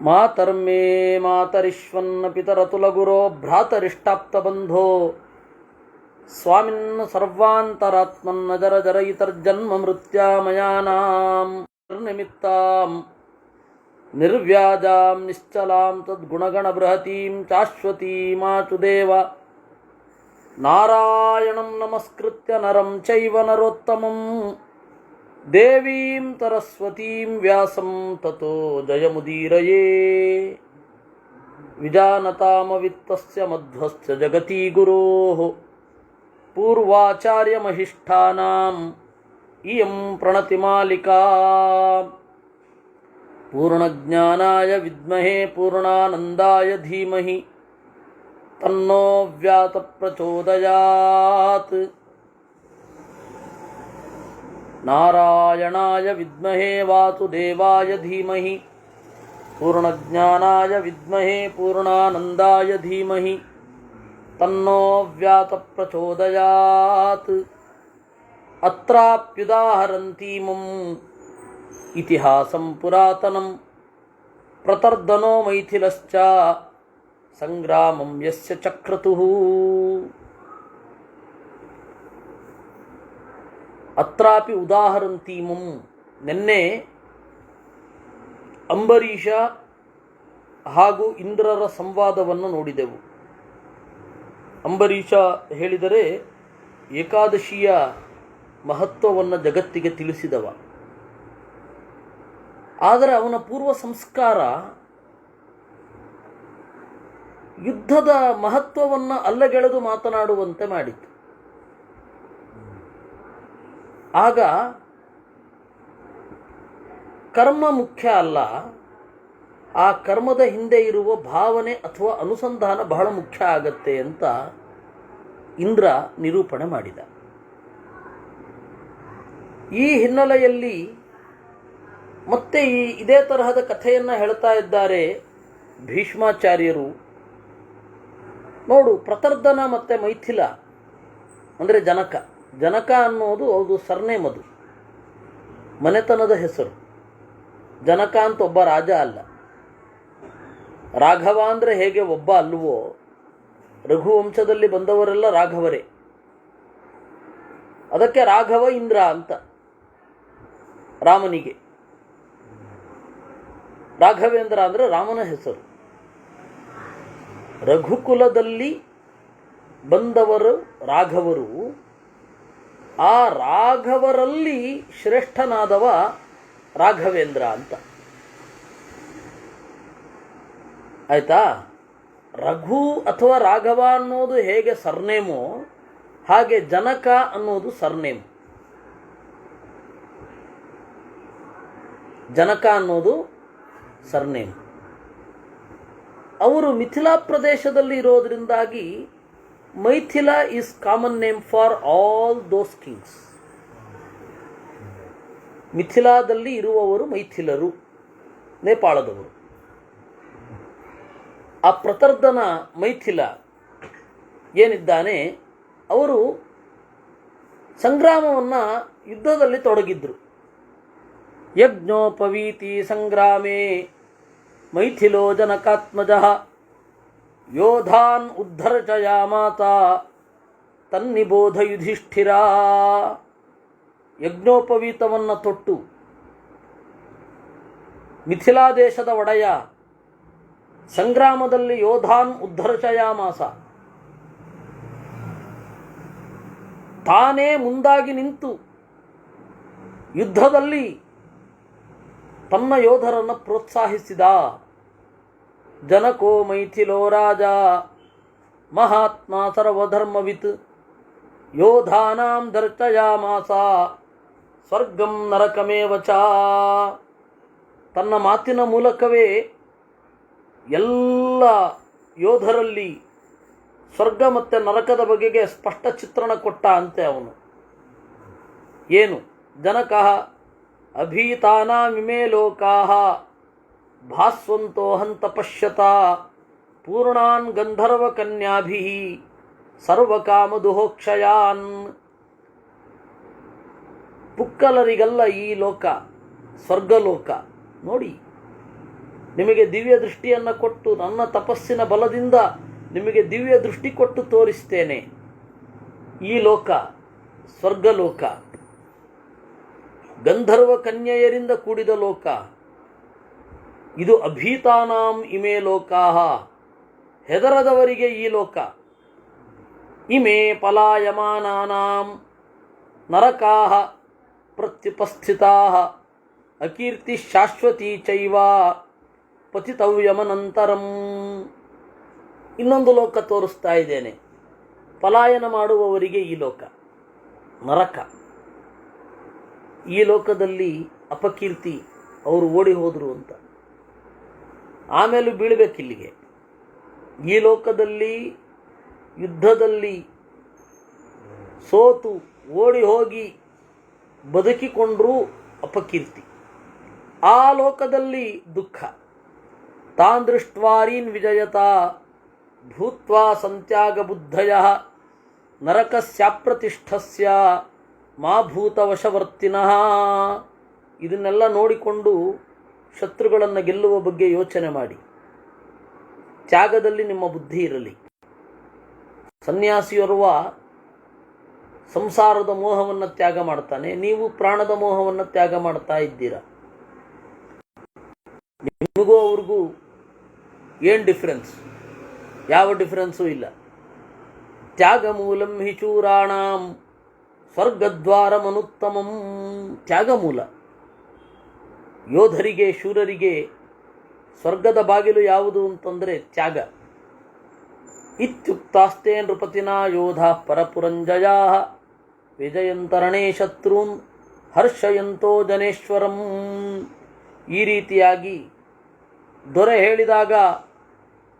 ಮಾತರ್ಮೇ ಮಾತರಿಶ್ವನ್ನ ಪಿತರತುಲಗುರೋ ಭ್ರಾತರಿಷ್ಟಾಪ್ತಬಂಧೋ ಸ್ವಾಮಿನ್ ಸರ್ವಾಂತರಾತ್ಮನ್ನ ಜರ ಜರಯಿತರ್ಜನ್ಮ ಮೃತ್ಯಾಮಯಾನಾಂ ನಿರ್ನಿಮಿತ್ತಾಂ ನಿರ್ವ್ಯಾಜಾಂ ನಿಶ್ಚಲಾಂ ತದ್ಗುಣಗಣ ಬೃಹತೀಂ ಶಾಶ್ವತೀಮಾಚುದೇವ ನಾರಾಯಣಂ ನಮಸ್ಕೃತ್ಯ ನರಂ ಚೈವ ನರೋತ್ತಮಂ ದೇವೀಂ ಸರಸ್ವತೀಂ ವ್ಯಾಸಂ ತತೋ ಜಯಮುದೀರಯೇ ವಿಜಾನತಾಮವಿತ್ತಸ್ಯ ಮಧ್ವಸ್ಯ ಜಗತಿ ಗುರೋಃ ಪೂರ್ವಾಚಾರ್ಯಮಹಿಷ್ಠಾನಾಂ ಇಯಂ ಪ್ರಣತಿಮಾಲಿಕಾ ಪೂರ್ಣಜ್ಞಾನಾಯ ವಿದ್ಮಹೇ ಪೂರ್ಣಾನಂದಾಯ ಧೀಮಹಿ ತನ್ನೋ ವ್ಯಾತ ಪ್ರಚೋದಯಾತ್ ನಾರಾಯಣಾಯ ವಿದ್ಮಹೇ ವಾಸುದೇವಾಯ ಧೀಮಹಿ ಪೂರ್ಣಜ್ಞಾನಾಯ ವಿದ್ಮಹೇ ಪೂರ್ಣಾನಂದಾಯ ಧೀಮಹಿ ತನ್ನೋ ವ್ಯಾತ ಪ್ರಚೋದಯಾತ್ ಅತ್ರಾಪ್ಯುದಾಹರಂತೀಮಂ ಇತಿಹಾಸಂ ಪುರಾತನಂ ಪ್ರತರ್ದನೋ ಮೈಥಿಲಶ್ಚ ಸಂಗ್ರಾಮಂ ಯಸ್ಯ ಚಕ್ರತುಃ. ಅತ್ರಾಪಿ ಉದಾಹರಂತೀಮಂ. ನಿನ್ನೆ ಅಂಬರೀಷ ಹಾಗೂ ಇಂದ್ರರ ಸಂವಾದವನ್ನು ನೋಡಿದೆವು. ಅಂಬರೀಷ ಹೇಳಿದರೆ ಏಕಾದಶಿಯ ಮಹತ್ವವನ್ನು ಜಗತ್ತಿಗೆ ತಿಳಿಸಿದವ. ಆದರೆ ಅವನ ಪೂರ್ವ ಸಂಸ್ಕಾರ ಯುದ್ಧದ ಮಹತ್ವವನ್ನು ಅಲ್ಲಗೆಳೆದು ಮಾತನಾಡುವಂತೆ ಮಾಡಿತು. ಆಗ ಕರ್ಮ ಮುಖ್ಯ ಅಲ್ಲ, ಆ ಕರ್ಮದ ಹಿಂದೆ ಇರುವ ಭಾವನೆ ಅಥವಾ ಅನುಸಂಧಾನ ಬಹಳ ಮುಖ್ಯ ಆಗತ್ತೆ ಅಂತ ಇಂದ್ರ ನಿರೂಪಣೆ ಮಾಡಿದ. ಈ ಹಿನ್ನೆಲೆಯಲ್ಲಿ ಮತ್ತೆ ಇದೇ ತರಹದ ಕಥೆಯನ್ನು ಹೇಳ್ತಾ ಇದ್ದಾರೆ ಭೀಷ್ಮಾಚಾರ್ಯರು. ನೋಡು, ಪ್ರತರ್ಧನ ಮತ್ತು ಮೈಥಿಲ ಅಂದರೆ ಜನಕ. ಜನಕ ಅನ್ನೋದು ಅದು ಸರ್ನೇಮ್, ಅದು ಮನೆತನದ ಹೆಸರು. ಜನಕ ಅಂತ ಒಬ್ಬ ರಾಜ ಅಲ್ಲ. ರಾಘವ ಅಂದರೆ ಹೇಗೆ ಒಬ್ಬ ಅಲ್ವೋ, ರಘುವಂಶದಲ್ಲಿ ಬಂದವರೆಲ್ಲ ರಾಘವರೇ. ಅದಕ್ಕೆ ರಾಘವ ಇಂದ್ರ ಅಂತ ರಾಮನಿಗೆ. ರಾಘವೇಂದ್ರ ಅಂದರೆ ರಾಮನ ಹೆಸರು. ರಘುಕುಲದಲ್ಲಿ ಬಂದವರು ರಾಘವರು. ಆ ರಾಘವರಲ್ಲಿ ಶ್ರೇಷ್ಠನಾದವ ರಾಘವೇಂದ್ರ ಅಂತ ಆಯ್ತಾ. ರಘು ಅಥವಾ ರಾಘವ ಅನ್ನೋದು ಹೇಗೆ ಸರ್ನೇಮೋ ಹಾಗೆ ಜನಕ ಅನ್ನೋದು ಸರ್ನೇಮ್. ಜನಕ ಅನ್ನೋದು ಸರ್ನೇಮ್. ಅವರು ಮಿಥಿಲಾ ಪ್ರದೇಶದಲ್ಲಿ ಇರೋದ್ರಿಂದಾಗಿ Maithila is common name for all those kings. ಮಿಥಿಲಾದಲ್ಲಿ ಇರುವವರು ಮೈಥಿಲರು, ನೇಪಾಳದವರು. ಆ ಪ್ರತರ್ಧನ ಮೈಥಿಲ ಏನಿದ್ದಾನೆ, ಅವರು ಸಂಗ್ರಾಮವನ್ನು ಯುದ್ಧದಲ್ಲಿ ತೊಡಗಿದ್ರು. ಯಜ್ಞೋಪವೀತಿ ಸಂಗ್ರಾಮೇ ಮೈಥಿಲೋ ಜನಕಾತ್ಮಜಃ ಯೋಧಾನ್ ಉದ್ಧರ್ಚಯಾಮಾತ ತನ್ನಿಬೋಧ ಯುಧಿಷ್ಠಿರ. ಯಜ್ಞೋಪವೀತವನ್ನು ತೊಟ್ಟು ಮಿಥಿಲಾ ದೇಶದ ಒಡೆಯ ಸಂಗ್ರಾಮದಲ್ಲಿ ಯೋಧಾನ್ ಉದ್ಧರ್ಚಯಾಮಾಸ, ತಾನೇ ಮುಂದಾಗಿ ನಿಂತು ಯುದ್ಧದಲ್ಲಿ ತನ್ನ ಯೋಧರನ್ನು ಪ್ರೋತ್ಸಾಹಿಸಿದ. ಜನಕೋ ಮೈಥಿಲೋ ರಾಜ ಮಹಾತ್ಮ ಸರ್ವಧರ್ಮವಿತ್ ಯೋಧಾನಾಂ ದರ್ಶಯಾಮಾಸ ಸ್ವರ್ಗಂ ನರಕಮೇವ ಚ. ತನ್ನ ಮಾತಿನ ಮೂಲಕವೇ ಎಲ್ಲ ಯೋಧರಲ್ಲಿ ಸ್ವರ್ಗ ಮತ್ತು ನರಕದ ಬಗೆಗೆ ಸ್ಪಷ್ಟ ಚಿತ್ರಣ ಕೊಟ್ಟ ಅಂತೆ ಅವನು. ಏನು? ಜನಕಃ ಅಭೀತಾನಾಮಿಮೇ ಲೋಕಾಃ ಭಾಸ್ವಂತೋ ಹಂತ ಪಶ್ಯತ ಪೂರ್ಣಾನ್ ಗಂಧರ್ವ ಕನ್ಯಾಭಿಃ ಸರ್ವಕಾಮದುಹೋಕ್ಷಯಾನ್. ಪುಕ್ಕಲರಿಗಲ್ಲ ಈ ಲೋಕ, ಸ್ವರ್ಗಲೋಕ. ನೋಡಿ, ನಿಮಗೆ ದಿವ್ಯ ದೃಷ್ಟಿಯನ್ನು ಕೊಟ್ಟು ನನ್ನ ತಪಸ್ಸಿನ ಬಲದಿಂದ ನಿಮಗೆ ದಿವ್ಯ ದೃಷ್ಟಿ ಕೊಟ್ಟು ತೋರಿಸ್ತೇನೆ. ಈ ಲೋಕ ಸ್ವರ್ಗಲೋಕ, ಗಂಧರ್ವ ಕನ್ಯೆಯರಿಂದ ಕೂಡಿದ ಲೋಕ. ಇದು ಅಭೀತಾನಾಂ ಇಮೇ ಲೋಕಾಹ, ಹೆದರದವರಿಗೆ ಈ ಲೋಕ. ಇಮೇ ಪಲಾಯಮಾನಾನಾಂ ನರಕಾಹ ಪ್ರತ್ಯುಪಸ್ಥಿತಾಹ ಅಕೀರ್ತಿ ಶಾಶ್ವತಿ ಚೈವ ಪತಿತವ್ಯಮನಂತರಂ. ಇನ್ನೊಂದು ಲೋಕ ತೋರಿಸ್ತಾ ಇದ್ದೇನೆ. ಪಲಾಯನ ಮಾಡುವವರಿಗೆ ಈ ಲೋಕ ನರಕ. ಈ ಲೋಕದಲ್ಲಿ ಅಪಕೀರ್ತಿ, ಅವರು ಓಡಿ ಹೋದರು ಅಂತ. ಆಮೇಲೆ ಬೀಳಬೇಕಿಲ್ಲಿಗೆ. ಈ ಲೋಕದಲ್ಲಿ ಯುದ್ಧದಲ್ಲಿ ಸೋತು ಓಡಿ ಹೋಗಿ ಬದುಕಿಕೊಂಡ್ರೂ ಅಪಕೀರ್ತಿ. ಆ ಲೋಕದಲ್ಲಿ ದುಃಖ. ತಾನ್ ದೃಷ್ಟ್ವಾರೀನ್ ವಿಜಯತ ಭೂತ್ವಾ ಸಂತ್ಯಾಗ ಬುದ್ಧಯ ನರಕಸ್ಯಾಪ್ರತಿಷ್ಠಸ್ಯ ಮಾ ಭೂತವಶವರ್ತಿನಃ. ಇದನ್ನೆಲ್ಲ ನೋಡಿಕೊಂಡು ಶತ್ರುಗಳನ್ನು ಗೆಲ್ಲುವ ಬಗ್ಗೆ ಯೋಚನೆ ಮಾಡಿ. ತ್ಯಾಗದಲ್ಲಿ ನಿಮ್ಮ ಬುದ್ಧಿ ಇರಲಿ. ಸನ್ಯಾಸಿಯೋರ್ವ ಸಂಸಾರದ ಮೋಹವನ್ನು ತ್ಯಾಗ ಮಾಡ್ತಾನೆ, ನೀವು ಪ್ರಾಣದ ಮೋಹವನ್ನು ತ್ಯಾಗ ಮಾಡ್ತಾ ಇದ್ದೀರಾ. ನಿಮಗೂ ಅವ್ರಿಗೂ ಏನು ಡಿಫ್ರೆನ್ಸ್? ಯಾವ ಡಿಫ್ರೆನ್ಸೂ ಇಲ್ಲ. ತ್ಯಾಗ ಮೂಲಂ ಹಿ ಚೂರಾಣಾಂ ಸ್ವರ್ಗದ್ವಾರಮನುತ್ತಮಂ. ತ್ಯಾಗ ಮೂಲ. ಯೋಧರಿಗೆ, ಶೂರರಿಗೆ ಸ್ವರ್ಗದ ಬಾಗಿಲು ಯಾವುದು ಅಂತಂದರೆ ತ್ಯಾಗ. ಇತ್ಯುಕ್ತಾಸ್ತೆ ನೃಪತಿನಾ ಯೋಧಾ ಪರಪುರಂಜಯಾ ವಿಜಯಂತರಣೇ ಶತ್ರುನ್ ಹರ್ಷಯಂತೋ ಜನೇಶ್ವರಂ. ಈ ರೀತಿಯಾಗಿ ದೊರೆ ಹೇಳಿದಾಗ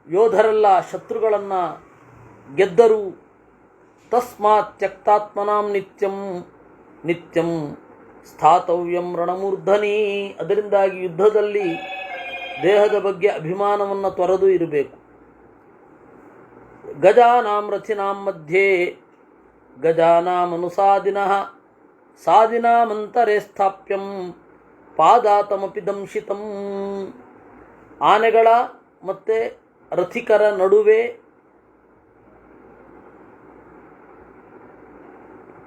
ಯೋಧರೆಲ್ಲ ಶತ್ರುಗಳನ್ನು ಗೆದ್ದರು. ತಸ್ಮಾತ್ ತ್ಯಕ್ತಾತ್ಮನಾಂ ನಿತ್ಯಂ ನಿತ್ಯಂ ಸ್ಥಾತವ್ಯಂ ರಣಮೂರ್ಧನಿ. ಅದರಿಂದಾಗಿ ಯುದ್ಧದಲ್ಲಿ ದೇಹದ ಬಗ್ಗೆ ಅಭಿಮಾನವನ್ನು ತೊರೆದು ಇರಬೇಕು. ಗಜಾನಾಂ ರಥಿನಾಂ ಮಧ್ಯೆ ಗಜಾನಾಮನುಸಾದಿನಃ ಸಾದಿನಾಮಂತರೇ ಸ್ಥಾಪ್ಯಂ ಪಾದಾತಮಪಿ ದಂಶಿತಂ. ಆನೆಗಳ ಮತ್ತು ರಥಿಕರ ನಡುವೆ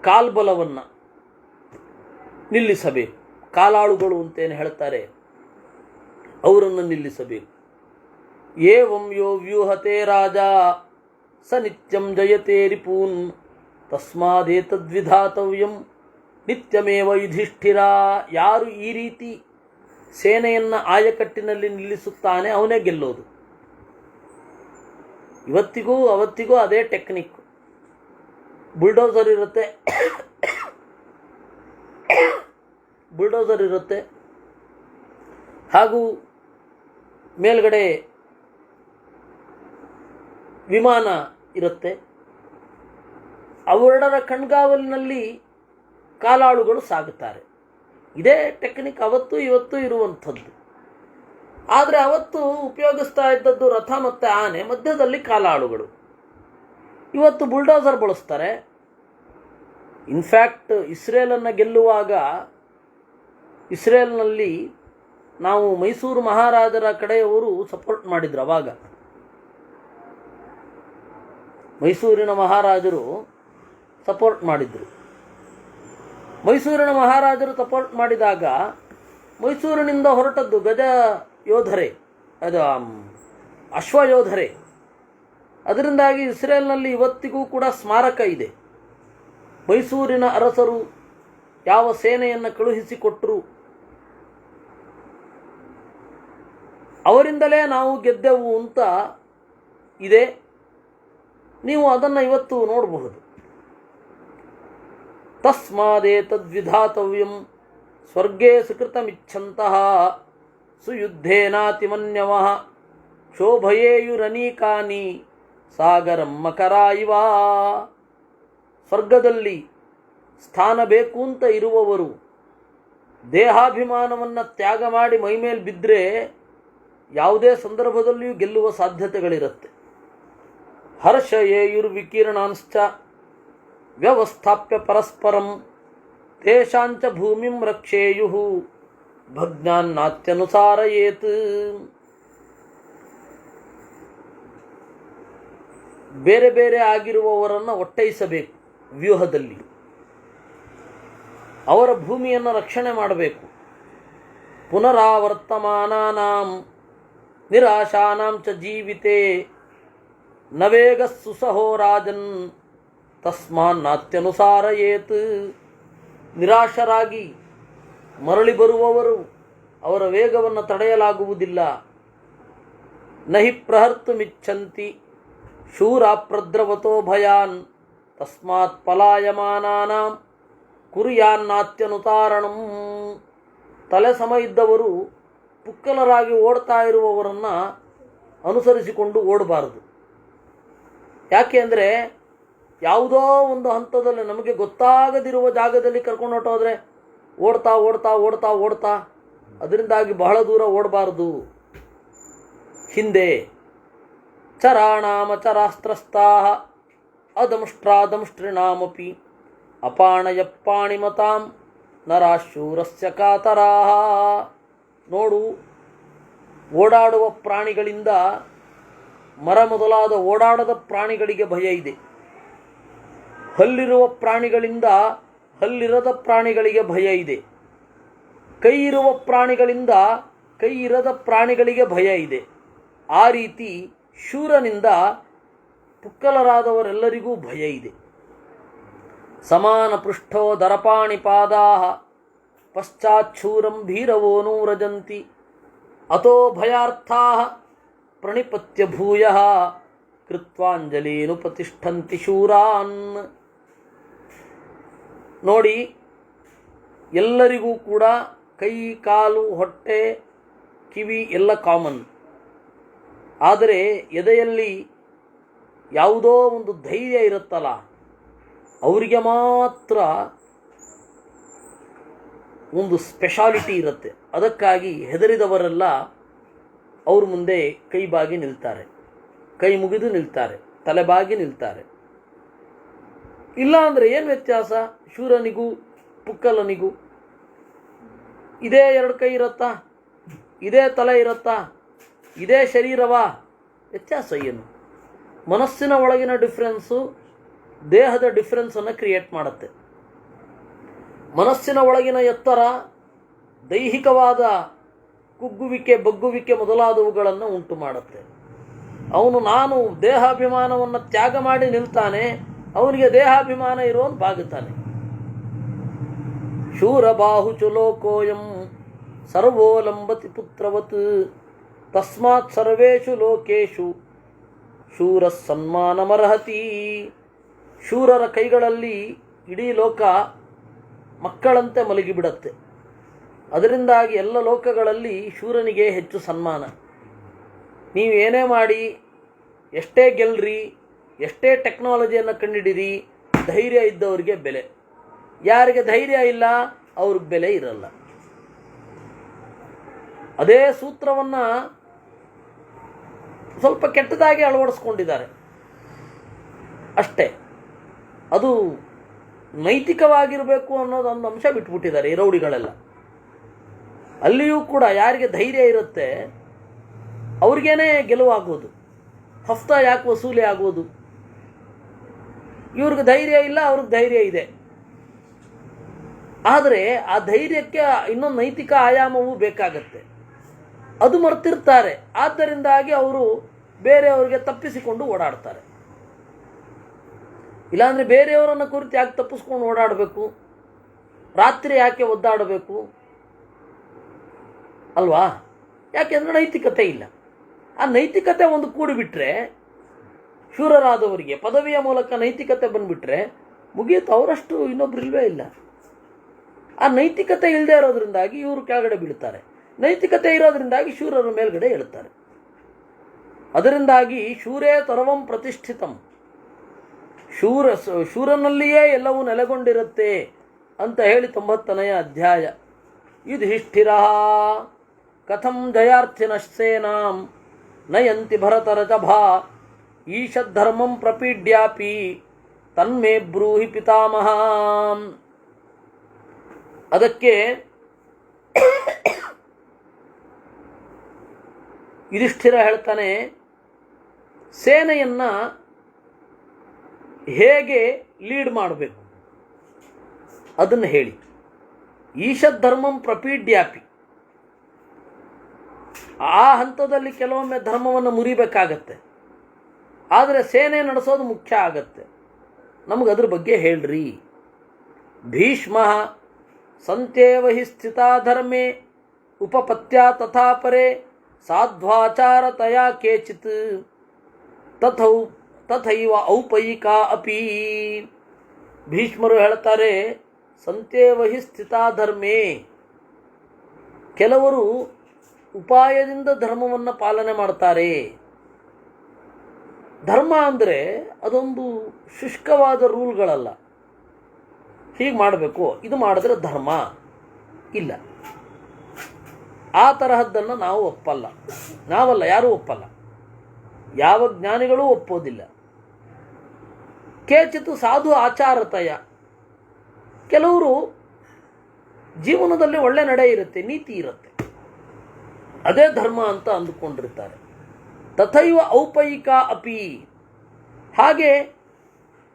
ಕಾಲ್ಬಲವನ್ನು ನಿಲ್ಲಿಸಬೇಕು. ಕಾಲಾಳುಗಳು ಅಂತೇನು ಹೇಳ್ತಾರೆ, ಅವರನ್ನು ನಿಲ್ಲಿಸಬೇಕು. ಏವಂ ಯೋ ವ್ಯೂಹತೆ ರಾಜ ಸ ನಿತ್ಯಂ ಜಯತೆ ರಿಪೂನ್ ತಸ್ಮಾದೇತದ್ವಿಧಾತವ್ಯಂ ನಿತ್ಯಮೇವ ಯುಧಿಷ್ಠಿರ. ಯಾರು ಈ ರೀತಿ ಸೇನೆಯನ್ನು ಆಯಕಟ್ಟಿನಲ್ಲಿ ನಿಲ್ಲಿಸುತ್ತಾನೆ ಅವನೇ ಗೆಲ್ಲೋದು. ಇವತ್ತಿಗೂ ಅವತ್ತಿಗೂ ಅದೇ ಟೆಕ್ನಿಕ್. ಬುಲ್ಡೋಸರ್ ಇರುತ್ತೆ, ಹಾಗೂ ಮೇಲ್ಗಡೆ ವಿಮಾನ ಇರುತ್ತೆ. ಅವೆರಡರ ಕಣ್ಗಾವಲಿನಲ್ಲಿ ಕಾಲಾಳುಗಳು ಸಾಗುತ್ತಾರೆ. ಇದೇ ಟೆಕ್ನಿಕ್ ಅವತ್ತು ಇವತ್ತು ಇರುವಂಥದ್ದು. ಆದರೆ ಅವತ್ತು ಉಪಯೋಗಿಸ್ತಾ ಇದ್ದದ್ದು ರಥ ಮತ್ತು ಆನೆ, ಮಧ್ಯದಲ್ಲಿ ಕಾಲಾಳುಗಳು. ಇವತ್ತು ಬುಲ್ಡೋಸರ್ ಬಳಸ್ತಾರೆ. ಇನ್ಫ್ಯಾಕ್ಟ್ ಇಸ್ರೇಲನ್ನು ಗೆಲ್ಲುವಾಗ ಇಸ್ರೇಲ್ನಲ್ಲಿ ನಾವು ಮೈಸೂರು ಮಹಾರಾಜರ ಕಡೆಯವರು ಸಪೋರ್ಟ್ ಮಾಡಿದ್ರು. ಅವಾಗ ಮೈಸೂರಿನ ಮಹಾರಾಜರು ಸಪೋರ್ಟ್ ಮಾಡಿದರು. ಮೈಸೂರಿನ ಮಹಾರಾಜರು ಸಪೋರ್ಟ್ ಮಾಡಿದಾಗ ಮೈಸೂರಿನಿಂದ ಹೊರಟದ್ದು ಗಜ ಯೋಧರೇ, ಅದು ಅಶ್ವಯೋಧರೇ. ಅದರಿಂದಾಗಿ ಇಸ್ರೇಲ್ನಲ್ಲಿ ಇವತ್ತಿಗೂ ಕೂಡ ಸ್ಮಾರಕ ಇದೆ. ಮೈಸೂರಿನ ಅರಸರು ಯಾವ ಸೇನೆಯನ್ನು ಕಳುಹಿಸಿಕೊಟ್ಟರು ಅವರಿಂದಲೇ ನಾವು ಗೆದ್ದೆವು ಅಂತ ಇದೆ. ನೀವು ಅದನ್ನು ಇವತ್ತು ನೋಡಬಹುದು. ತಸ್ಮಾದೇತದ್ವಿಧಾತವ್ಯಂ ಸ್ವರ್ಗೇ ಸುಕೃತಮಿಚ್ಛಂತಹ ಸುಯುದ್ಧೇನಾತಿಮನ್ಯವಃ ಶೋಭಯೇಯುರನೀಕಾನಿ ಸಾಗರಂ ಮಕರಾ ಇವ. ಸ್ವರ್ಗದಲ್ಲಿ ಸ್ಥಾನ ಬೇಕು ಅಂತ ಇರುವವರು ದೇಹಾಭಿಮಾನವನ್ನು ತ್ಯಾಗ ಮಾಡಿ ಮೈಮೇಲೆ ಬಿದ್ದರೆ ಯಾವುದೇ ಸಂದರ್ಭದಲ್ಲಿಯೂ ಗೆಲ್ಲುವ ಸಾಧ್ಯತೆಗಳಿರುತ್ತೆ. ಹರ್ಷಯೇಯುರ್ವಿಕೀರ್ಣಾಂಶ್ಚ ವ್ಯವಸ್ಥಾಪ್ಯ ಪರಸ್ಪರಂ ತೇಷಾಂಚ ಭೂಮಿಂ ರಕ್ಷೇಯು ಭಗ್ನಾನ್ನಾತ್ಯನುಸಾರಯೇತ್. ಬೇರೆ ಬೇರೆ ಆಗಿರುವವರನ್ನು ಒಟ್ಟೈಸಬೇಕು ವ್ಯೂಹದಲ್ಲಿ. ಅವರ ಭೂಮಿಯನ್ನು ರಕ್ಷಣೆ ಮಾಡಬೇಕು. ಪುನರಾವರ್ತಮಾನಾನಾಂ ನಿರಾಶಾನಾಂ ಚ ಜೀವಿತೆ ನವೇಗ ಸುಸಹೋ ರಾಜನ್ ತಸ್ಮಾನ್ನಾತ್ಯನುಸಾರಯೇತ್. ನಿರಾಶರಾಗಿ ಮರಳಿ ಬರುವವರು ಅವರ ವೇಗವನ್ನು ತಡೆಯಲಾಗುವುದಿಲ್ಲ. ನಹಿ ಪ್ರಹರ್ತುಮಿಚ್ಛಂತಿ ಶೂರ ಪ್ರದ್ರವತೋ ಭಯಾನ್ ತಸ್ಮಾತ್ ಪಲಾಯಮಾನಾನಾಂ ಕುರ್ಯಾನ್ನಾತ್ಯನುತಾರಣಂ. ತಲೆ ಸಮ ಇದ್ದವರು ಪುಕ್ಕಲರಾಗಿ ಓಡ್ತಾ ಇರುವವರನ್ನು ಅನುಸರಿಸಿಕೊಂಡು ಓಡಬಾರದು. ಯಾಕೆ ಅಂದರೆ ಯಾವುದೋ ಒಂದು ಹಂತದಲ್ಲಿ ನಮಗೆ ಗೊತ್ತಾಗದಿರುವ ಜಾಗದಲ್ಲಿ ಕರ್ಕೊಂಡು ಹೊಟ್ಟೋದ್ರೆ ಓಡ್ತಾ ಓಡ್ತಾ ಓಡ್ತಾ ಓಡ್ತಾ ಅದರಿಂದಾಗಿ ಬಹಳ ದೂರ ಓಡಬಾರದು. ಹಿಂದೆ ಚರಾಣಾಮಚರಾಸ್ತ್ರಸ್ಥಾ ಅದಂಷ್ಟ್ರಾದಂಷ್ಟ್ರಿಣಾಮಪಿ ಅಪಾಣಯಪ್ಪಾಣಿಮತಾಂ ನರಾಶೂರಸ್ಯ ಕಾತರಾಹ. ನೋಡು, ಓಡಾಡುವ ಪ್ರಾಣಿಗಳಿಂದ ಮರ ಮೊದಲಾದ ಓಡಾಡದ ಪ್ರಾಣಿಗಳಿಗೆ ಭಯ ಇದೆ. ಹಲ್ಲಿರುವ ಪ್ರಾಣಿಗಳಿಂದ ಹಲ್ಲಿರದ ಪ್ರಾಣಿಗಳಿಗೆ ಭಯ ಇದೆ. ಕೈ ಇರುವ ಪ್ರಾಣಿಗಳಿಂದ ಕೈ ಇರದ ಪ್ರಾಣಿಗಳಿಗೆ ಭಯ ಇದೆ. ಆ ರೀತಿ ಶೂರನಿಂದ ಪುಕ್ಕಲರಾದವರೆಲ್ಲರಿಗೂ ಭಯ ಇದೆ. ಸಮಾನ ಪೃಷ್ಠೋ ದರಪಾಣಿಪಾದಾಹ ಪಶ್ಚಾಚ್ಛೂರಂ ಭೀರವೋ ನೂರಜಂತಿ ಅತೋ ಭಯಾರ್ಥಾಃ ಪ್ರಣಿಪತ್ಯ ಭೂಯಃ ಕೃತ್ವಾಂಜಲೇನುಪತಿಷ್ಠಂತಿ ಶೂರಾನ್. ನೋಡಿ, ಎಲ್ಲರಿಗೂ ಕೂಡ ಕೈ, ಕಾಲು, ಹೊಟ್ಟೆ, ಕಿವಿ ಎಲ್ಲ ಕಾಮನ್. ಆದರೆ ಎದೆಯಲ್ಲಿ ಯಾವುದೋ ಒಂದು ಧೈರ್ಯ ಇರುತ್ತಲ್ಲ, ಅವರಿಗೆ ಮಾತ್ರ ಒಂದು ಸ್ಪೆಷಾಲಿಟಿ ಇರುತ್ತೆ. ಅದಕ್ಕಾಗಿ ಹೆದರಿದವರೆಲ್ಲ ಅವ್ರ ಮುಂದೆ ಕೈ ಬಾಗಿ ನಿಲ್ತಾರೆ, ಕೈ ಮುಗಿದು ನಿಲ್ತಾರೆ, ತಲೆಬಾಗಿ ನಿಲ್ತಾರೆ. ಇಲ್ಲ ಅಂದರೆ ಏನು ವ್ಯತ್ಯಾಸ ಶೂರನಿಗೂ ಪುಕ್ಕಲನಿಗೂ? ಇದೇ ಎರಡು ಕೈ ಇರುತ್ತಾ? ಇದೇ ತಲೆ ಇರುತ್ತಾ? ಇದೇ ಶರೀರವಾ? ವ್ಯತ್ಯಾಸ ಏನು? ಮನಸ್ಸಿನ ಒಳಗಿನ ಡಿಫ್ರೆನ್ಸು ದೇಹದ ಡಿಫ್ರೆನ್ಸನ್ನು ಕ್ರಿಯೇಟ್ ಮಾಡುತ್ತೆ. ಮನಸ್ಸಿನ ಒಳಗಿನ ಎತ್ತರ ದೈಹಿಕವಾದ ಕುಗ್ಗುವಿಕೆ, ಬಗ್ಗುವಿಕೆ ಮೊದಲಾದವುಗಳನ್ನು ಉಂಟು ಮಾಡುತ್ತೆ. ಅವನು ನಾನು ದೇಹಾಭಿಮಾನವನ್ನು ತ್ಯಾಗ ಮಾಡಿ ನಿಲ್ತಾನೆ, ಅವನಿಗೆ ದೇಹಾಭಿಮಾನ ಇರುವನು ಬಾಗುತ್ತಾನೆ. ಶೂರಬಾಹುಚು ಲೋಕೋಯಂ ಸರ್ವೋಲಂಬತಿ ಪುತ್ರವತ್ ತಸ್ಮಾತ್ ಸರ್ವೇಷು ಲೋಕೇಶು ಶೂರ ಸನ್ಮಾನಮರ್ಹತಿ. ಶೂರರ ಕೈಗಳಲ್ಲಿ ಇಡೀ ಲೋಕ ಮಕ್ಕಳಂತೆ ಮಲಗಿಬಿಡತ್ತೆ. ಅದರಿಂದಾಗಿ ಎಲ್ಲ ಲೋಕಗಳಲ್ಲಿ ಶೂರನಿಗೆ ಹೆಚ್ಚು ಸನ್ಮಾನ. ನೀವು ಏನೇ ಮಾಡಿ, ಎಷ್ಟೇ ಗೆಲ್ರಿ, ಎಷ್ಟೇ ಟೆಕ್ನಾಲಜಿಯನ್ನು ಕಂಡುಹಿಡಿರಿ, ಧೈರ್ಯ ಇದ್ದವರಿಗೆ ಬೆಲೆ. ಯಾರಿಗೆ ಧೈರ್ಯ ಇಲ್ಲ ಅವ್ರಿಗೆ ಬೆಲೆ ಇರಲ್ಲ. ಅದೇ ಸೂತ್ರವನ್ನು ಸ್ವಲ್ಪ ಕೆಟ್ಟದಾಗಿ ಅಳವಡಿಸ್ಕೊಂಡಿದ್ದಾರೆ ಅಷ್ಟೇ. ಅದು ನೈತಿಕವಾಗಿರಬೇಕು ಅನ್ನೋದೊಂದು ಅಂಶ ಬಿಟ್ಬಿಟ್ಟಿದ್ದಾರೆ ಈ ರೌಡಿಗಳೆಲ್ಲ. ಅಲ್ಲಿಯೂ ಕೂಡ ಯಾರಿಗೆ ಧೈರ್ಯ ಇರುತ್ತೆ ಅವ್ರಿಗೇನೆ ಗೆಲುವಾಗೋದು. ಹಫ್ತಾ ಯಾಕೆ ವಸೂಲಿ ಆಗೋದು? ಇವ್ರಿಗೆ ಧೈರ್ಯ ಇಲ್ಲ, ಅವ್ರಿಗೆ ಧೈರ್ಯ ಇದೆ. ಆದರೆ ಆ ಧೈರ್ಯಕ್ಕೆ ಇನ್ನೊಂದು ನೈತಿಕ ಆಯಾಮವೂ ಬೇಕಾಗತ್ತೆ. ಅದು ಮರ್ತಿರ್ತಾರೆ. ಆದ್ದರಿಂದಾಗಿ ಅವರು ಬೇರೆಯವರಿಗೆ ತಪ್ಪಿಸಿಕೊಂಡು ಓಡಾಡ್ತಾರೆ. ಇಲ್ಲಾಂದರೆ ಬೇರೆಯವರನ್ನು ಕುರಿತು ಯಾಕೆ ತಪ್ಪಿಸ್ಕೊಂಡು ಓಡಾಡಬೇಕು? ರಾತ್ರಿ ಯಾಕೆ ಒದ್ದಾಡಬೇಕು ಅಲ್ವಾ? ಯಾಕೆಂದರೆ ನೈತಿಕತೆ ಇಲ್ಲ. ಆ ನೈತಿಕತೆ ಒಂದು ಕೂಡಿಬಿಟ್ರೆ, ಶೂರರಾದವರಿಗೆ ಪದವಿಯ ಮೂಲಕ ನೈತಿಕತೆ ಬಂದುಬಿಟ್ರೆ ಮುಗಿಯುತ್ತೆ. ಅವರಷ್ಟು ಇನ್ನೊಬ್ರು ಇಲ್ವೇ ಇಲ್ಲ. ಆ ನೈತಿಕತೆ ಇಲ್ಲದೆ ಇರೋದ್ರಿಂದಾಗಿ ಇವರು ಕೆಳಗಡೆ ಬೀಳ್ತಾರೆ, ನೈತಿಕತೆ ಇರೋದ್ರಿಂದಾಗಿ ಶೂರರ ಮೇಲ್ಗಡೆ ಏಳುತ್ತಾರೆ. ಅದರಿಂದಾಗಿ ಶೂರೇ ಸರ್ವಂ ಪ್ರತಿಷ್ಠಿತಂ, ಶೂರನಲ್ಲಿಯೇ ಎಲ್ಲವೂ ನೆಲೆಗೊಂಡಿರುತ್ತೆ ಅಂತ ಹೇಳಿ 90ನೇ ಅಧ್ಯಾಯ. ಯುಧಿಷ್ಠಿರಃ ಕಥಂ ಜಯಾರ್ಥಿನ ಸೇನಾಂ ನಯಂತಿ ಭರತರಜಭಾ ಈಶದ್ಧರ್ಮಂ ಪ್ರಪೀಡ್ಯಾಪಿ ತನ್ಮೇ ಬ್ರೂಹಿ ಪಿತಾಮಹ. ಅದಕ್ಕೆ ಯುಧಿಷ್ಠಿರ ಹೇಳ್ತಾನೆ, ಸೇನೆಯನ್ನು ಹೇಗೆ ಲೀಡ್ ಮಾಡಬೇಕು ಅದನ್ನು ಹೇಳಿ. ಈಶಧರ್ಮಂ ಪ್ರಪೀಡ್ಯಾಪಿ, ಆ ಹಂತದಲ್ಲಿ ಕೆಲವೊಮ್ಮೆ ಧರ್ಮವನ್ನು ಮುರಿಬೇಕಾಗತ್ತೆ, ಆದರೆ ಸೇನೆ ನಡೆಸೋದು ಮುಖ್ಯ ಆಗತ್ತೆ. ನಮಗದ್ರ ಬಗ್ಗೆ ಹೇಳ್ರಿ. ಭೀಷ್ಮ ಸಂತ್ಯೇವ ಹಿ ಸ್ಥಿತಾ ಧರ್ಮೇ ಉಪಪತ್ಯ ತಥಾ ಪರೇ ಸಾಧ್ವಾಚಾರತಯಾ ಕೇಚಿತ್ ತಥೈವ ಔಪಯಿಕಾ ಅಪಿ. ಭೀಷ್ಮರು ಹೇಳ್ತಾರೆ, ಸಂತ್ಯೇವ ಹಿ ಸ್ಥಿತಾ ಧರ್ಮೇ, ಕೆಲವರು ಉಪಾಯದಿಂದ ಧರ್ಮವನ್ನು ಪಾಲನೆ ಮಾಡ್ತಾರೆ. ಧರ್ಮ ಅಂದರೆ ಅದೊಂದು ಶುಷ್ಕವಾದ ರೂಲ್ಗಳಲ್ಲ, ಹೀಗೆ ಮಾಡಬೇಕು, ಇದು ಮಾಡಿದ್ರೆ ಧರ್ಮ ಇಲ್ಲ. ಆ ತರಹದ್ದನ್ನು ನಾವು ಒಪ್ಪಲ್ಲ, ನಾವಲ್ಲ, ಯಾರೂ ಒಪ್ಪಲ್ಲ, ಯಾವ ಜ್ಞಾನಿಗಳೂ ಒಪ್ಪೋದಿಲ್ಲ. ಕೇಚಿತ್ ಸಾಧು ಆಚಾರತಯ, ಕೆಲವರು ಜೀವನದಲ್ಲಿ ಒಳ್ಳೆ ನಡೆ ಇರುತ್ತೆ, ನೀತಿ ಇರುತ್ತೆ, ಅದೇ ಧರ್ಮ ಅಂತ ಅಂದುಕೊಂಡಿರ್ತಾರೆ. ತಥೈವ ಔಪಯಿಕ ಅಪಿ, ಹಾಗೆ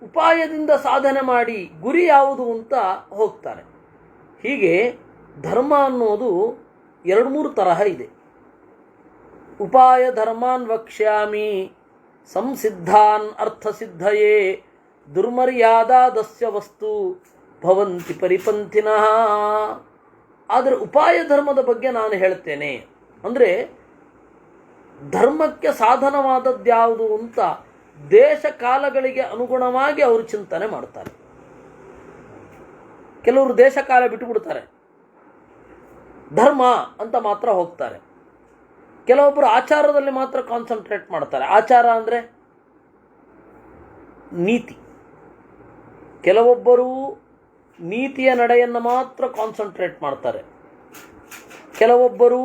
ಉಪಾಯದಿಂದ ಸಾಧನೆ ಮಾಡಿ ಗುರಿ ಯಾವುದು ಅಂತ ಹೋಗ್ತಾರೆ. ಹೀಗೆ ಧರ್ಮ ಅನ್ನೋದು 2-3 ತರಹ ಇದೆ. ಉಪಾಯ ಧರ್ಮಾನ್ ವಕ್ಷ್ಯಾಮಿ ಸಂಸಿದ್ಧಾನ್ ಅರ್ಥಸಿದ್ಧಯೇ ದುರ್ಮರ್ಯಾದಾದಸ್ಯ ವಸ್ತು ಭವಂತಿ ಪರಿಪಂಥಿನಃ. ಆದರೆ ಉಪಾಯ ಧರ್ಮದ ಬಗ್ಗೆ ನಾನು ಹೇಳ್ತೇನೆ. ಅಂದರೆ ಧರ್ಮಕ್ಕೆ ಸಾಧನವಾದದ್ಯಾವುದು ಅಂತ ದೇಶ ಕಾಲಗಳಿಗೆ ಅನುಗುಣವಾಗಿ ಅವರು ಚಿಂತನೆ ಮಾಡ್ತಾರೆ. ಕೆಲವರು ದೇಶ ಕಾಲ ಬಿಟ್ಟುಬಿಡ್ತಾರೆ, ಧರ್ಮ ಅಂತ ಮಾತ್ರ ಹೋಗ್ತಾರೆ. ಕೆಲವೊಬ್ಬರು ಆಚಾರದಲ್ಲಿ ಮಾತ್ರ ಕಾನ್ಸಂಟ್ರೇಟ್ ಮಾಡ್ತಾರೆ. ಆಚಾರ ಅಂದರೆ ನೀತಿ. ಕೆಲವೊಬ್ಬರು ನೀತಿಯ ನಡೆಯನ್ನು ಮಾತ್ರ ಕಾನ್ಸಂಟ್ರೇಟ್ ಮಾಡ್ತಾರೆ. ಕೆಲವೊಬ್ಬರು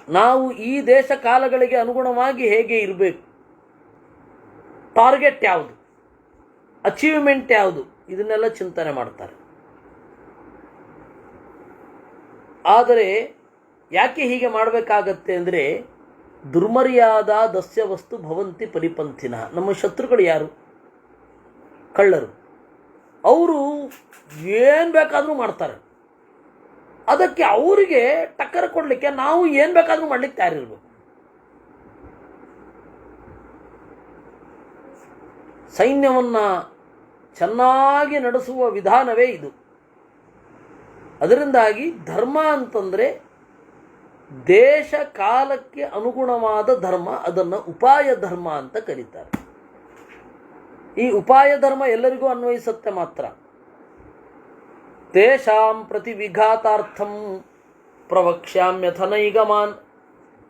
ನಾವು ಈ ದೇಶ ಕಾಲಗಳಿಗೆ ಅನುಗುಣವಾಗಿ ಹೇಗೆ ಇರಬೇಕು, ಟಾರ್ಗೆಟ್ ಯಾವುದು, ಅಚೀವ್ಮೆಂಟ್ ಯಾವುದು, ಇದನ್ನೆಲ್ಲ ಚಿಂತನೆ ಮಾಡ್ತಾರೆ. ಆದರೆ ಯಾಕೆ ಹೀಗೆ ಮಾಡಬೇಕಾಗತ್ತೆ ಅಂದರೆ, ದುರ್ಮರ್ಯಾದ ದಸ್ಯ ವಸ್ತು ಭವಂತಿ ಪರಿಪಂಥಿನ. ನಮ್ಮ ಶತ್ರುಗಳು ಯಾರು? ಕಳ್ಳರು. ಅವರು ಏನು ಬೇಕಾದರೂ ಮಾಡ್ತಾರೆ. ಅದಕ್ಕೆ ಅವರಿಗೆ ಟಕ್ಕರ್ ಕೊಡಲಿಕ್ಕೆ ನಾವು ಏನು ಬೇಕಾದರೂ ಮಾಡಲಿಕ್ಕೆ ತಯಾರಿರಬೇಕು. ಸೈನ್ಯವನ್ನು ಚೆನ್ನಾಗಿ ನಡೆಸುವ ವಿಧಾನವೇ ಇದು. ಅದರಿಂದಾಗಿ ಧರ್ಮ ಅಂತಂದರೆ ದೇಶ ಕಾಲಕ್ಕೆ ಅನುಗುಣವಾದ ಧರ್ಮ, ಅದನ್ನು ಉಪಾಯ ಧರ್ಮ ಅಂತ ಕರೀತಾರೆ. ಈ ಉಪಾಯ ಧರ್ಮ ಎಲ್ಲರಿಗೂ ಅನ್ವಯಿಸುತ್ತೆ ಮಾತ್ರ. ತೇಷಾಂ ಪ್ರತಿವಿಘಾತಾರ್ಥಂ ಪ್ರವಕ್ಷ್ಯಾಮ್ಯಥನೈಗಮಾನ್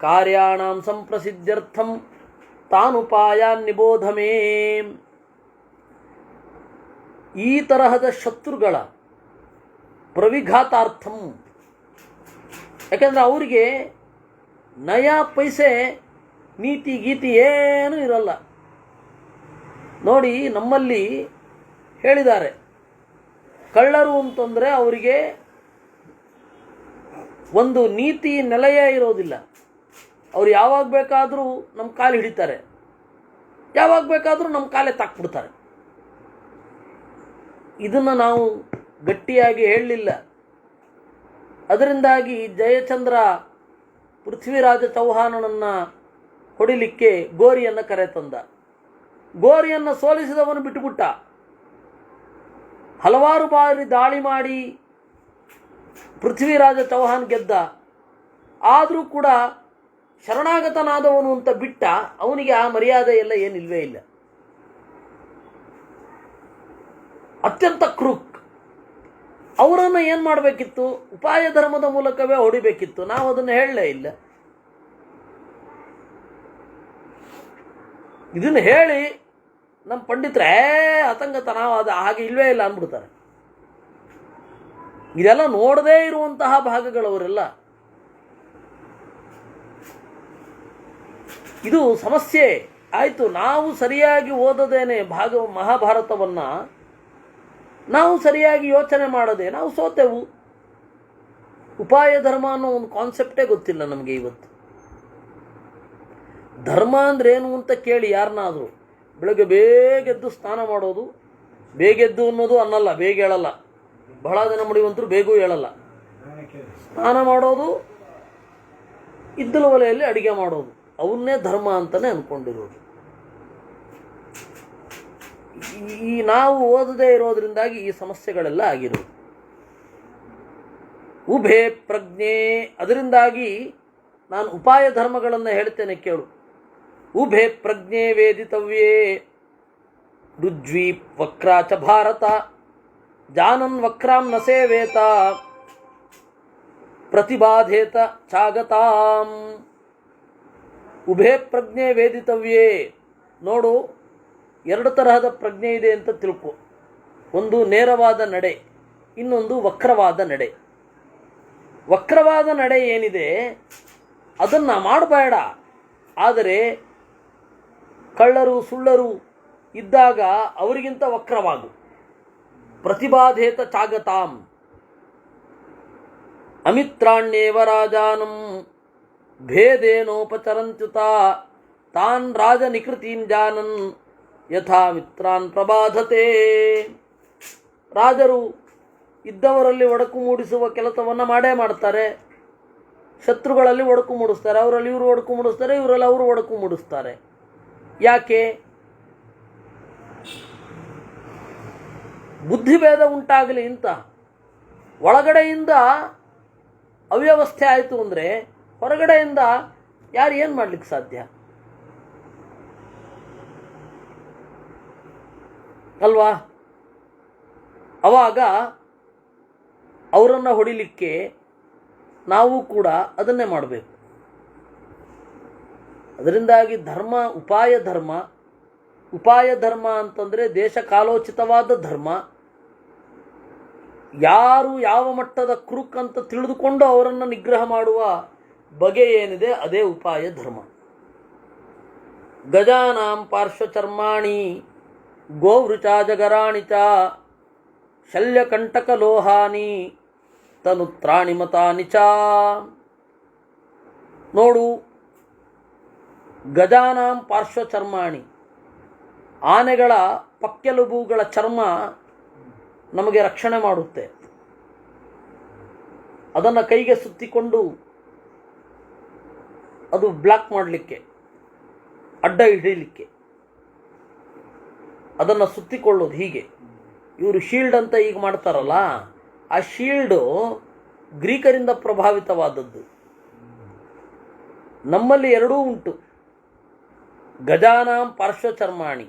ಕಾರ್ಯಾಣಾಂ ಸಂಪ್ರಸಿದ್ಧ್ಯರ್ಥಂ ತಾನುಪಾಯಾನ್ ನಿಬೋಧ ಮೇ. ಈ ತರಹದ ಶತ್ರುಗಳ ಪ್ರವಿಘಾತಾರ್ಥಂ, ಯಾಕೆಂದರೆ ಅವರಿಗೆ ನಯಾ ಪೈಸೆ ನೀತಿ ಗೀತಿ ಏನೂ ಇರಲ್ಲ. ನೋಡಿ, ನಮ್ಮಲ್ಲಿ ಹೇಳಿದ್ದಾರೆ, ಕಳ್ಳರು ಅಂತಂದರೆ ಅವರಿಗೆ ಒಂದು ನೀತಿ ನೆಲೆಯೇ ಇರೋದಿಲ್ಲ. ಅವ್ರು ಯಾವಾಗ ಬೇಕಾದರೂ ನಮ್ಮ ಕಾಲು ಹಿಡಿತಾರೆ, ಯಾವಾಗ ಬೇಕಾದರೂ ನಮ್ಮ ಕಾಲೇ ತಾಕ್ಬಿಡ್ತಾರೆ. ಇದನ್ನು ನಾವು ಗಟ್ಟಿಯಾಗಿ ಹೇಳಲಿಲ್ಲ. ಅದರಿಂದಾಗಿ ಜಯಚಂದ್ರ ಪೃಥ್ವಿರಾಜ ಚೌಹಾಣನನ್ನು ಹೊಡಿಲಿಕ್ಕೆ ಗೋರಿಯನ್ನು ಕರೆತಂದ. ಗೋರಿಯನ್ನು ಸೋಲಿಸಿದವನು ಬಿಟ್ಟುಬಿಟ್ಟ. ಹಲವಾರು ಬಾರಿ ದಾಳಿ ಮಾಡಿ ಪೃಥ್ವಿರಾಜ ಚೌಹಾಣ್ ಗೆದ್ದ. ಆದರೂ ಕೂಡ ಶರಣಾಗತನಾದವನು ಅಂತ ಬಿಟ್ಟ. ಅವನಿಗೆ ಆ ಮರ್ಯಾದೆ ಎಲ್ಲ ಏನಿಲ್ವೇ ಇಲ್ಲ. ಅತ್ಯಂತ ಕ್ರೂಕ್. ಅವರನ್ನು ಏನು ಮಾಡಬೇಕಿತ್ತು? ಉಪಾಯ ಧರ್ಮದ ಮೂಲಕವೇ ಹೊಡಿಬೇಕಿತ್ತು. ನಾವು ಅದನ್ನು ಹೇಳಲೇ ಇಲ್ಲ. ಇದನ್ನು ಹೇಳಿ ನಮ್ಮ ಪಂಡಿತರೇ ಆತಂಕತ ನಾವು ಅದು ಹಾಗೆ ಇಲ್ವೇ ಇಲ್ಲ ಅಂದ್ಬಿಡ್ತಾರೆ. ಇದೆಲ್ಲ ನೋಡದೇ ಇರುವಂತಹ ಭಾಗಗಳವರೆಲ್ಲ. ಇದು ಸಮಸ್ಯೆ ಆಯಿತು. ನಾವು ಸರಿಯಾಗಿ ಓದದೇನೆ ಮಹಾಭಾರತವನ್ನು ನಾವು ಸರಿಯಾಗಿ ಯೋಚನೆ ಮಾಡದೆ ನಾವು ಸೋತೆವು. ಉಪಾಯ ಧರ್ಮ ಅನ್ನೋ ಒಂದು ಕಾನ್ಸೆಪ್ಟೇ ಗೊತ್ತಿಲ್ಲ ನಮಗೆ ಇವತ್ತು. ಧರ್ಮ ಅಂದ್ರೆ ಏನು ಅಂತ ಕೇಳಿ ಯಾರನ್ನಾದರೂ. ಬೆಳಗ್ಗೆ ಬೇಗ ಎದ್ದು ಸ್ನಾನ ಮಾಡೋದು, ಬೇಗ ಎದ್ದು ಅನ್ನೋದು ಅನ್ನಲ್ಲ, ಬೇಗ ಹೇಳಲ್ಲ. ಬಹಳ ಜನ ಮಡಿವಂತರು ಬೇಗೂ ಹೇಳಲ್ಲ. ಸ್ನಾನ ಮಾಡೋದು, ಇದ್ದಲ ಒಲೆಯಲ್ಲಿ ಅಡಿಗೆ ಮಾಡೋದು, ಅವನ್ನೇ ಧರ್ಮ ಅಂತಲೇ ಅಂದ್ಕೊಂಡಿರೋದು. ಈ ನಾವು ಓದದೇ ಇರೋದ್ರಿಂದಾಗಿ ಈ ಸಮಸ್ಯೆಗಳೆಲ್ಲ ಆಗಿರೋದು. ಉಭೇ ಪ್ರಜ್ಞೆ, ಅದರಿಂದಾಗಿ ನಾನು ಉಪಾಯ ಧರ್ಮಗಳನ್ನು ಹೇಳ್ತೇನೆ ಕೇಳು. ಉಭೇ ಪ್ರಜ್ಞೆ ವೇದಿತವ್ಯೇ ರುಜ್ವಿ ವಕ್ರಾ ಚ ಭಾರತ, ಜಾನನ್ ವಕ್ರಾಂ ನ ಸೇವೇತ ಪ್ರತಿಬಾಧೇತ ಚಾಗತಾಂ. ಉಭೇ ಪ್ರಜ್ಞೆ ವೇದಿತವ್ಯೇ, ನೋಡು ಎರಡು ತರಹದ ಪ್ರಜ್ಞೆ ಇದೆ ಅಂತ ತಿಳ್ಕೊ. ಒಂದು ನೇರವಾದ ನಡೆ, ಇನ್ನೊಂದು ವಕ್ರವಾದ ನಡೆ. ವಕ್ರವಾದ ನಡೆ ಏನಿದೆ ಅದನ್ನು ಮಾಡಬೇಡ. ಆದರೆ ಕಳ್ಳರು ಸುಳ್ಳರು ಇದ್ದಾಗ ಅವರಿಗಿಂತ ವಕ್ರವಾಗು. ಪ್ರತಿಬಾಧೇತ ಚಾಗತಾಂ. ಅಮಿತ್ರಾಣ್ಯೇವ ರಾಜಾನಂ ಭೇದೇನೋಪಚರಂತ್ಯುತ ತಾನ್ ರಾಜನಿಕೃತೀನ್ ಜಾನನ್ ಯಥಾ ಮಿತ್ರಾನ್ ಪ್ರಬಾಧತೆ. ರಾಜರು ಇದ್ದವರಲ್ಲಿ ಒಡಕು ಮೂಡಿಸುವ ಕೆಲಸವನ್ನು ಮಾಡೇ ಮಾಡ್ತಾರೆ. ಶತ್ರುಗಳಲ್ಲಿ ಒಡಕು ಮೂಡಿಸ್ತಾರೆ, ಅವರಲ್ಲಿ ಇವರು ಒಡಕು ಮೂಡಿಸ್ತಾರೆ, ಇವರಲ್ಲಿ ಅವರು ಒಡಕು ಮೂಡಿಸ್ತಾರೆ. ಯಾಕೆ? ಬುದ್ಧಿಭೇದ ಉಂಟಾಗಲಿ ಅಂತ. ಒಳಗಡೆಯಿಂದ ಅವ್ಯವಸ್ಥೆ ಆಯಿತು ಅಂದರೆ ಹೊರಗಡೆಯಿಂದ ಯಾರು ಏನು ಮಾಡ್ಲಿಕ್ಕೆ ಸಾಧ್ಯ ಅಲ್ವಾ? ಅವಾಗ ಅವರನ್ನು ಹೊಡಿಲಿಕ್ಕೆ ನಾವು ಕೂಡ ಅದನ್ನೇ ಮಾಡಬೇಕು. ಅದರಿಂದಾಗಿ ಧರ್ಮ ಉಪಾಯ ಧರ್ಮ. ಉಪಾಯ ಧರ್ಮ ಅಂತಂದರೆ ದೇಶ ಕಾಲೋಚಿತವಾದ ಧರ್ಮ. ಯಾರು ಯಾವ ಮಟ್ಟದ ಕ್ರೂಕ್ ಅಂತ ತಿಳಿದುಕೊಂಡು ಅವರನ್ನು ನಿಗ್ರಹ ಮಾಡುವ ಬಗೆ ಏನಿದೆ ಅದೇ ಉಪಾಯ ಧರ್ಮ. ಗಜಾನಾಂ ಪಾರ್ಶ್ವಚರ್ಮಾಣಿ ಗೋವೃಚಾಜಗರಾಣಿ ಚ ಶಲ್ಯಕಂಟಕ ಲೋಹಾನಿ ತನುತ್ರಾಣಿ ಮತಾನಿ ಚ. ನೋಡು, ಗಜಾನಾಂ ಪಾರ್ಶ್ವಚರ್ಮಾಣಿ, ಆನೆಗಳ ಪಕ್ಕೆಲುಬುಗಳ ಚರ್ಮ ನಮಗೆ ರಕ್ಷಣೆ ಮಾಡುತ್ತೆ. ಅದನ್ನು ಕೈಗೆ ಸುತ್ತಿಕೊಂಡು ಅದು ಬ್ಲಾಕ್ ಮಾಡಲಿಕ್ಕೆ, ಅಡ್ಡ ಹಿಡೀಲಿಕ್ಕೆ ಅದನ್ನು ಸುತ್ತಿಕೊಳ್ಳೋದು. ಹೀಗೆ ಇವರು ಶೀಲ್ಡ್ ಅಂತ ಈಗ ಮಾಡ್ತಾರಲ್ಲ, ಆ ಶೀಲ್ಡು ಗ್ರೀಕರಿಂದ ಪ್ರಭಾವಿತವಾದದ್ದು. ನಮ್ಮಲ್ಲಿ ಎರಡೂ ಉಂಟು. ಗಜಾನಾಂ ಪಾರ್ಶ್ವಚರ್ಮಾಣಿ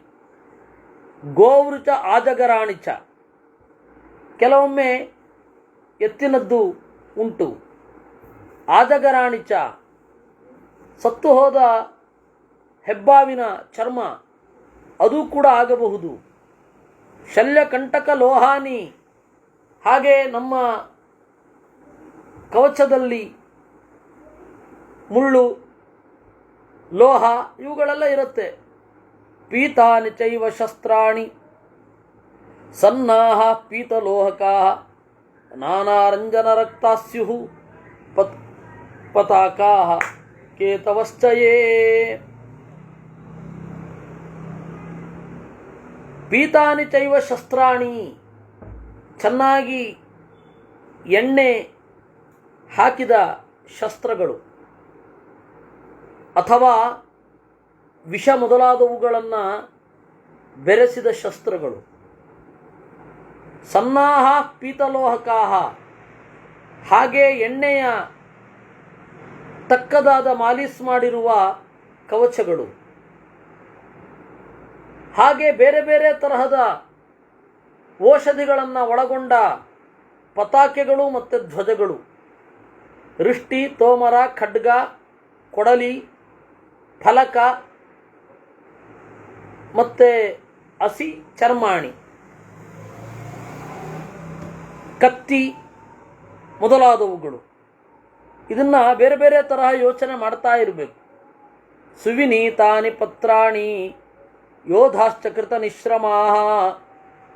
ಗೋವೃಚ ಆಜಗರಾಣಿ ಚ. ಕೆಲವೊಮ್ಮೆ ಎತ್ತಿನದ್ದು ಉಂಟು. ಆಜಗರಾಣಿ ಚ, ಸತ್ತು ಹೋದ ಹೆಬ್ಬಾವಿನ ಚರ್ಮ, ಅದು ಕೂಡ ಆಗಬಹುದು. ಶಲ್ಯಕಂಟಕ ಲೋಹಾನಿ, ಹಾಗೆ ನಮ್ಮ ಕವಚದಲ್ಲಿ ಮುಳ್ಳು ಲೋಹ ಇವುಗಳೆಲ್ಲ ಇರುತ್ತೆ. ಪೀತಾನಿ ಚೈವ ಶಸ್ತ್ರಾಣಿ ಸನ್ನಾಹ ಪೀತಲೋಹಕಾ ನಾನಾರಂಜನ ರಕ್ತಾಸ್ಯು ಪತಾಕಾ ಕೇತವಶ್ಚಯೇ. ಪೀತಾನಿ ಚೈವ ಶಸ್ತ್ರಾಣಿ, ಚೆನ್ನಾಗಿ ಎಣ್ಣೆ ಹಾಕಿದ ಶಸ್ತ್ರಗಳು ಅಥವಾ ವಿಷ ಮೊದಲಾದವುಗಳನ್ನು ಬೆರೆಸಿದ ಶಸ್ತ್ರಗಳು. ಸನ್ನಾಹ ಪೀತಲೋಹಕಾಹ, ಹಾಗೆ ಎಣ್ಣೆಯ ತಕ್ಕದಾದ ಮಾಲೀಸ್ ಮಾಡಿರುವ ಕವಚಗಳು. ಹಾಗೆ ಬೇರೆ ಬೇರೆ ತರಹದ ಔಷಧಿಗಳನ್ನು ಒಳಗೊಂಡ ಪತಾಕೆಗಳು ಮತ್ತು ಧ್ವಜಗಳು. ರಿಷ್ಟಿ, ತೋಮರ, ಖಡ್ಗ, ಕೊಡಲಿ, ಫಲಕ ಮತ್ತು ಹಸಿ ಚರ್ಮಾಣಿ, ಕತ್ತಿ ಮೊದಲಾದವುಗಳು. ಇದನ್ನು ಬೇರೆ ಬೇರೆ ತರಹ ಯೋಚನೆ ಮಾಡ್ತಾ ಇರಬೇಕು. ಸುವಿನೀತಾನಿ ಪತ್ರಾಣಿ ಯೋಧಾಶ್ಚಕೃತ ನಿಶ್ರಮಾ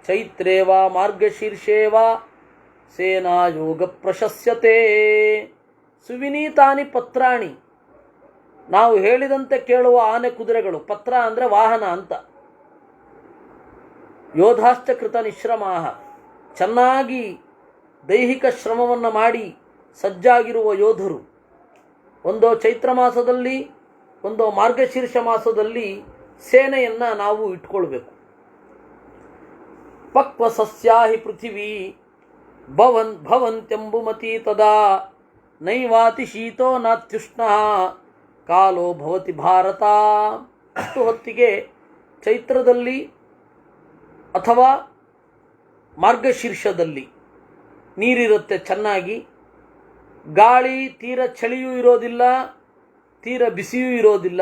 ಚೈತ್ರೇವ ಮಾರ್ಗಶೀರ್ಷೇವ ಸೇನಾಯೋಗ ಪ್ರಶಸ್ಯತೆ. ಸುವಿನೀತಾನಿ ಪತ್ರಾಣಿ, ನಾವು ಹೇಳಿದಂತೆ ಕೇಳುವ ಆನೆ ಕುದುರೆಗಳು. ಪತ್ರ ಅಂದರೆ ವಾಹನ ಅಂತ. ಯೋಧಾಶ್ಚ ಕೃತ ನಿಶ್ರಮಾಹ, ಚೆನ್ನಾಗಿ ದೈಹಿಕ ಶ್ರಮವನ್ನು ಮಾಡಿ ಸಜ್ಜಾಗಿರುವ ಯೋಧರು. ಒಂದೋ ಚೈತ್ರ ಮಾಸದಲ್ಲಿ, ಒಂದೋ ಮಾರ್ಗಶೀರ್ಷ ಮಾಸದಲ್ಲಿ ಸೇನೆಯನ್ನು ನಾವು ಇಟ್ಕೊಳ್ಬೇಕು. ಪಕ್ವ ಸಸ್ಯಾಹಿ ಪೃಥಿವೀ ಭವಂತ್ಯಂಬುಮತಿ ತದಾ ನೈವಾತಿ ಶೀತೋ ನಾತ್ಯುಷ್ಣ ಕಾಲೋ ಭವತಿ ಭಾರತ. ಅಷ್ಟು ಹೊತ್ತಿಗೆ ಚೈತ್ರದಲ್ಲಿ ಅಥವಾ ಮಾರ್ಗಶೀರ್ಷದಲ್ಲಿ ನೀರಿರುತ್ತೆ ಚೆನ್ನಾಗಿ. ಗಾಳಿ ತೀರ ಚಳಿಯೂ ಇರೋದಿಲ್ಲ, ತೀರ ಬಿಸಿಯೂ ಇರೋದಿಲ್ಲ.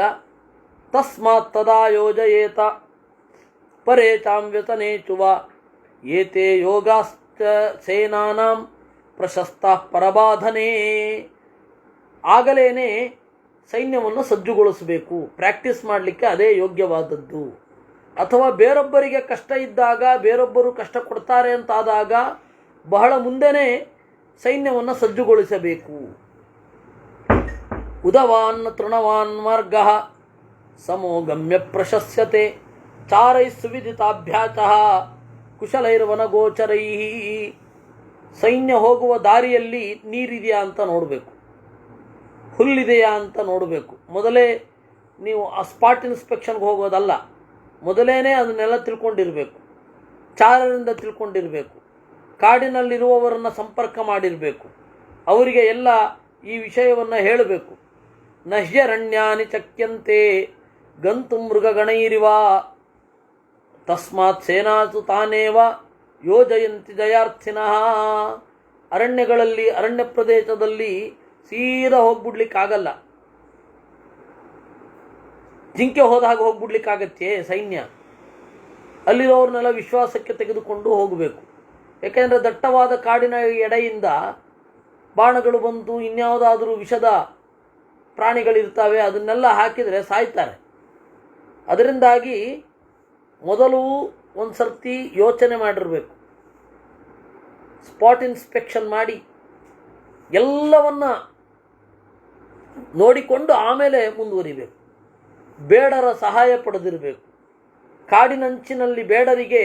ತಸ್ಮಾತ್ ತದಾ ಯೋಜಯೇತ ಪರೇ ಚಾಮ್ಯತನೇ ಚುವ ಏತೆ ಯೋಗಾಶ್ಚ ಸೇನಾನಾಂ ಪ್ರಶಸ್ತ ಪರಬಾಧನೆ. ಆಗಲೇನೆ ಸೈನ್ಯವನ್ನು ಸಜ್ಜುಗೊಳಿಸಬೇಕು. ಪ್ರಾಕ್ಟೀಸ್ ಮಾಡಲಿಕ್ಕೆ ಅದೇ ಯೋಗ್ಯವಾದದ್ದು. ಅಥವಾ ಬೇರೊಬ್ಬರಿಗೆ ಕಷ್ಟ ಇದ್ದಾಗ, ಬೇರೊಬ್ಬರು ಕಷ್ಟ ಕೊಡ್ತಾರೆ ಅಂತಾದಾಗ ಬಹಳ ಮುಂದೆನೇ ಸೈನ್ಯವನ್ನು ಸಜ್ಜುಗೊಳಿಸಬೇಕು. ಉದವಾನ್ ತೃಣವಾನ್ ಮಾರ್ಗ ಸಮೋಗಮ್ಯ ಪ್ರಶಸ್ಯತೆ ಚಾರೈ ಸುವಿದಿತಾಭ್ಯಾಚ ಕುಶಲೈರ್ವನಗೋಚರೈ. ಸೈನ್ಯ ಹೋಗುವ ದಾರಿಯಲ್ಲಿ ನೀರಿದೆಯಾ ಅಂತ ನೋಡಬೇಕು, ಹುಲ್ಲಿದೆಯಾ ಅಂತ ನೋಡಬೇಕು. ಮೊದಲೇ ನೀವು ಆ ಸ್ಪಾಟ್ ಇನ್ಸ್ಪೆಕ್ಷನ್ಗೆ ಹೋಗೋದಲ್ಲ, ಮೊದಲೇನೆ ಅದನ್ನೆಲ್ಲ ತಿಳ್ಕೊಂಡಿರಬೇಕು. ಚಾರರಿಂದ ತಿಳ್ಕೊಂಡಿರಬೇಕು. ಕಾಡಿನಲ್ಲಿರುವವರನ್ನು ಸಂಪರ್ಕ ಮಾಡಿರಬೇಕು. ಅವರಿಗೆ ಎಲ್ಲ ಈ ವಿಷಯವನ್ನು ಹೇಳಬೇಕು. ನಹ್ಯರಣ್ಯಾನಿ ಚಕ್ಯಂತೆ ಗಂತು ಮೃಗಗಣೈರಿವ ತಸ್ಮಾತ್ ಸೇನಾಸು ತಾನೇವ ಯೋಜಯಂತಿ ಜಯಾರ್ಥಿನಃ. ಅರಣ್ಯಗಳಲ್ಲಿ, ಅರಣ್ಯ ಪ್ರದೇಶದಲ್ಲಿ ಸೀದಾ ಹೋಗ್ಬಿಡ್ಲಿಕ್ಕಾಗಲ್ಲ. ಜಿಂಕೆ ಹೋದಾಗ ಹೋಗ್ಬಿಡ್ಲಿಕ್ಕಾಗತ್ತೆ ಸೈನ್ಯ? ಅಲ್ಲಿರೋರ್ನೆಲ್ಲ ವಿಶ್ವಾಸಕ್ಕೆ ತೆಗೆದುಕೊಂಡು ಹೋಗಬೇಕು. ಯಾಕೆಂದರೆ ದಟ್ಟವಾದ ಕಾಡಿನ ಎಡೆಯಿಂದ ಬಾಣಗಳು ಬಂದು ಇನ್ಯಾವುದಾದರೂ ವಿಷದ ಪ್ರಾಣಿಗಳಿರ್ತವೆ, ಅದನ್ನೆಲ್ಲ ಹಾಕಿದರೆ ಸಾಯ್ತಾರೆ. ಅದರಿಂದಾಗಿ ಮೊದಲು ಒಂದು ಸರ್ತಿ ಯೋಚನೆ ಮಾಡಿರಬೇಕು. ಸ್ಪಾಟ್ ಇನ್ಸ್ಪೆಕ್ಷನ್ ಮಾಡಿ ಎಲ್ಲವನ್ನ ನೋಡಿಕೊಂಡು ಆಮೇಲೆ ಮುಂದುವರಿಬೇಕು. ಬೇಡರ ಸಹಾಯ ಪಡೆದಿರಬೇಕು. ಕಾಡಿನಂಚಿನಲ್ಲಿ ಬೇಡರಿಗೆ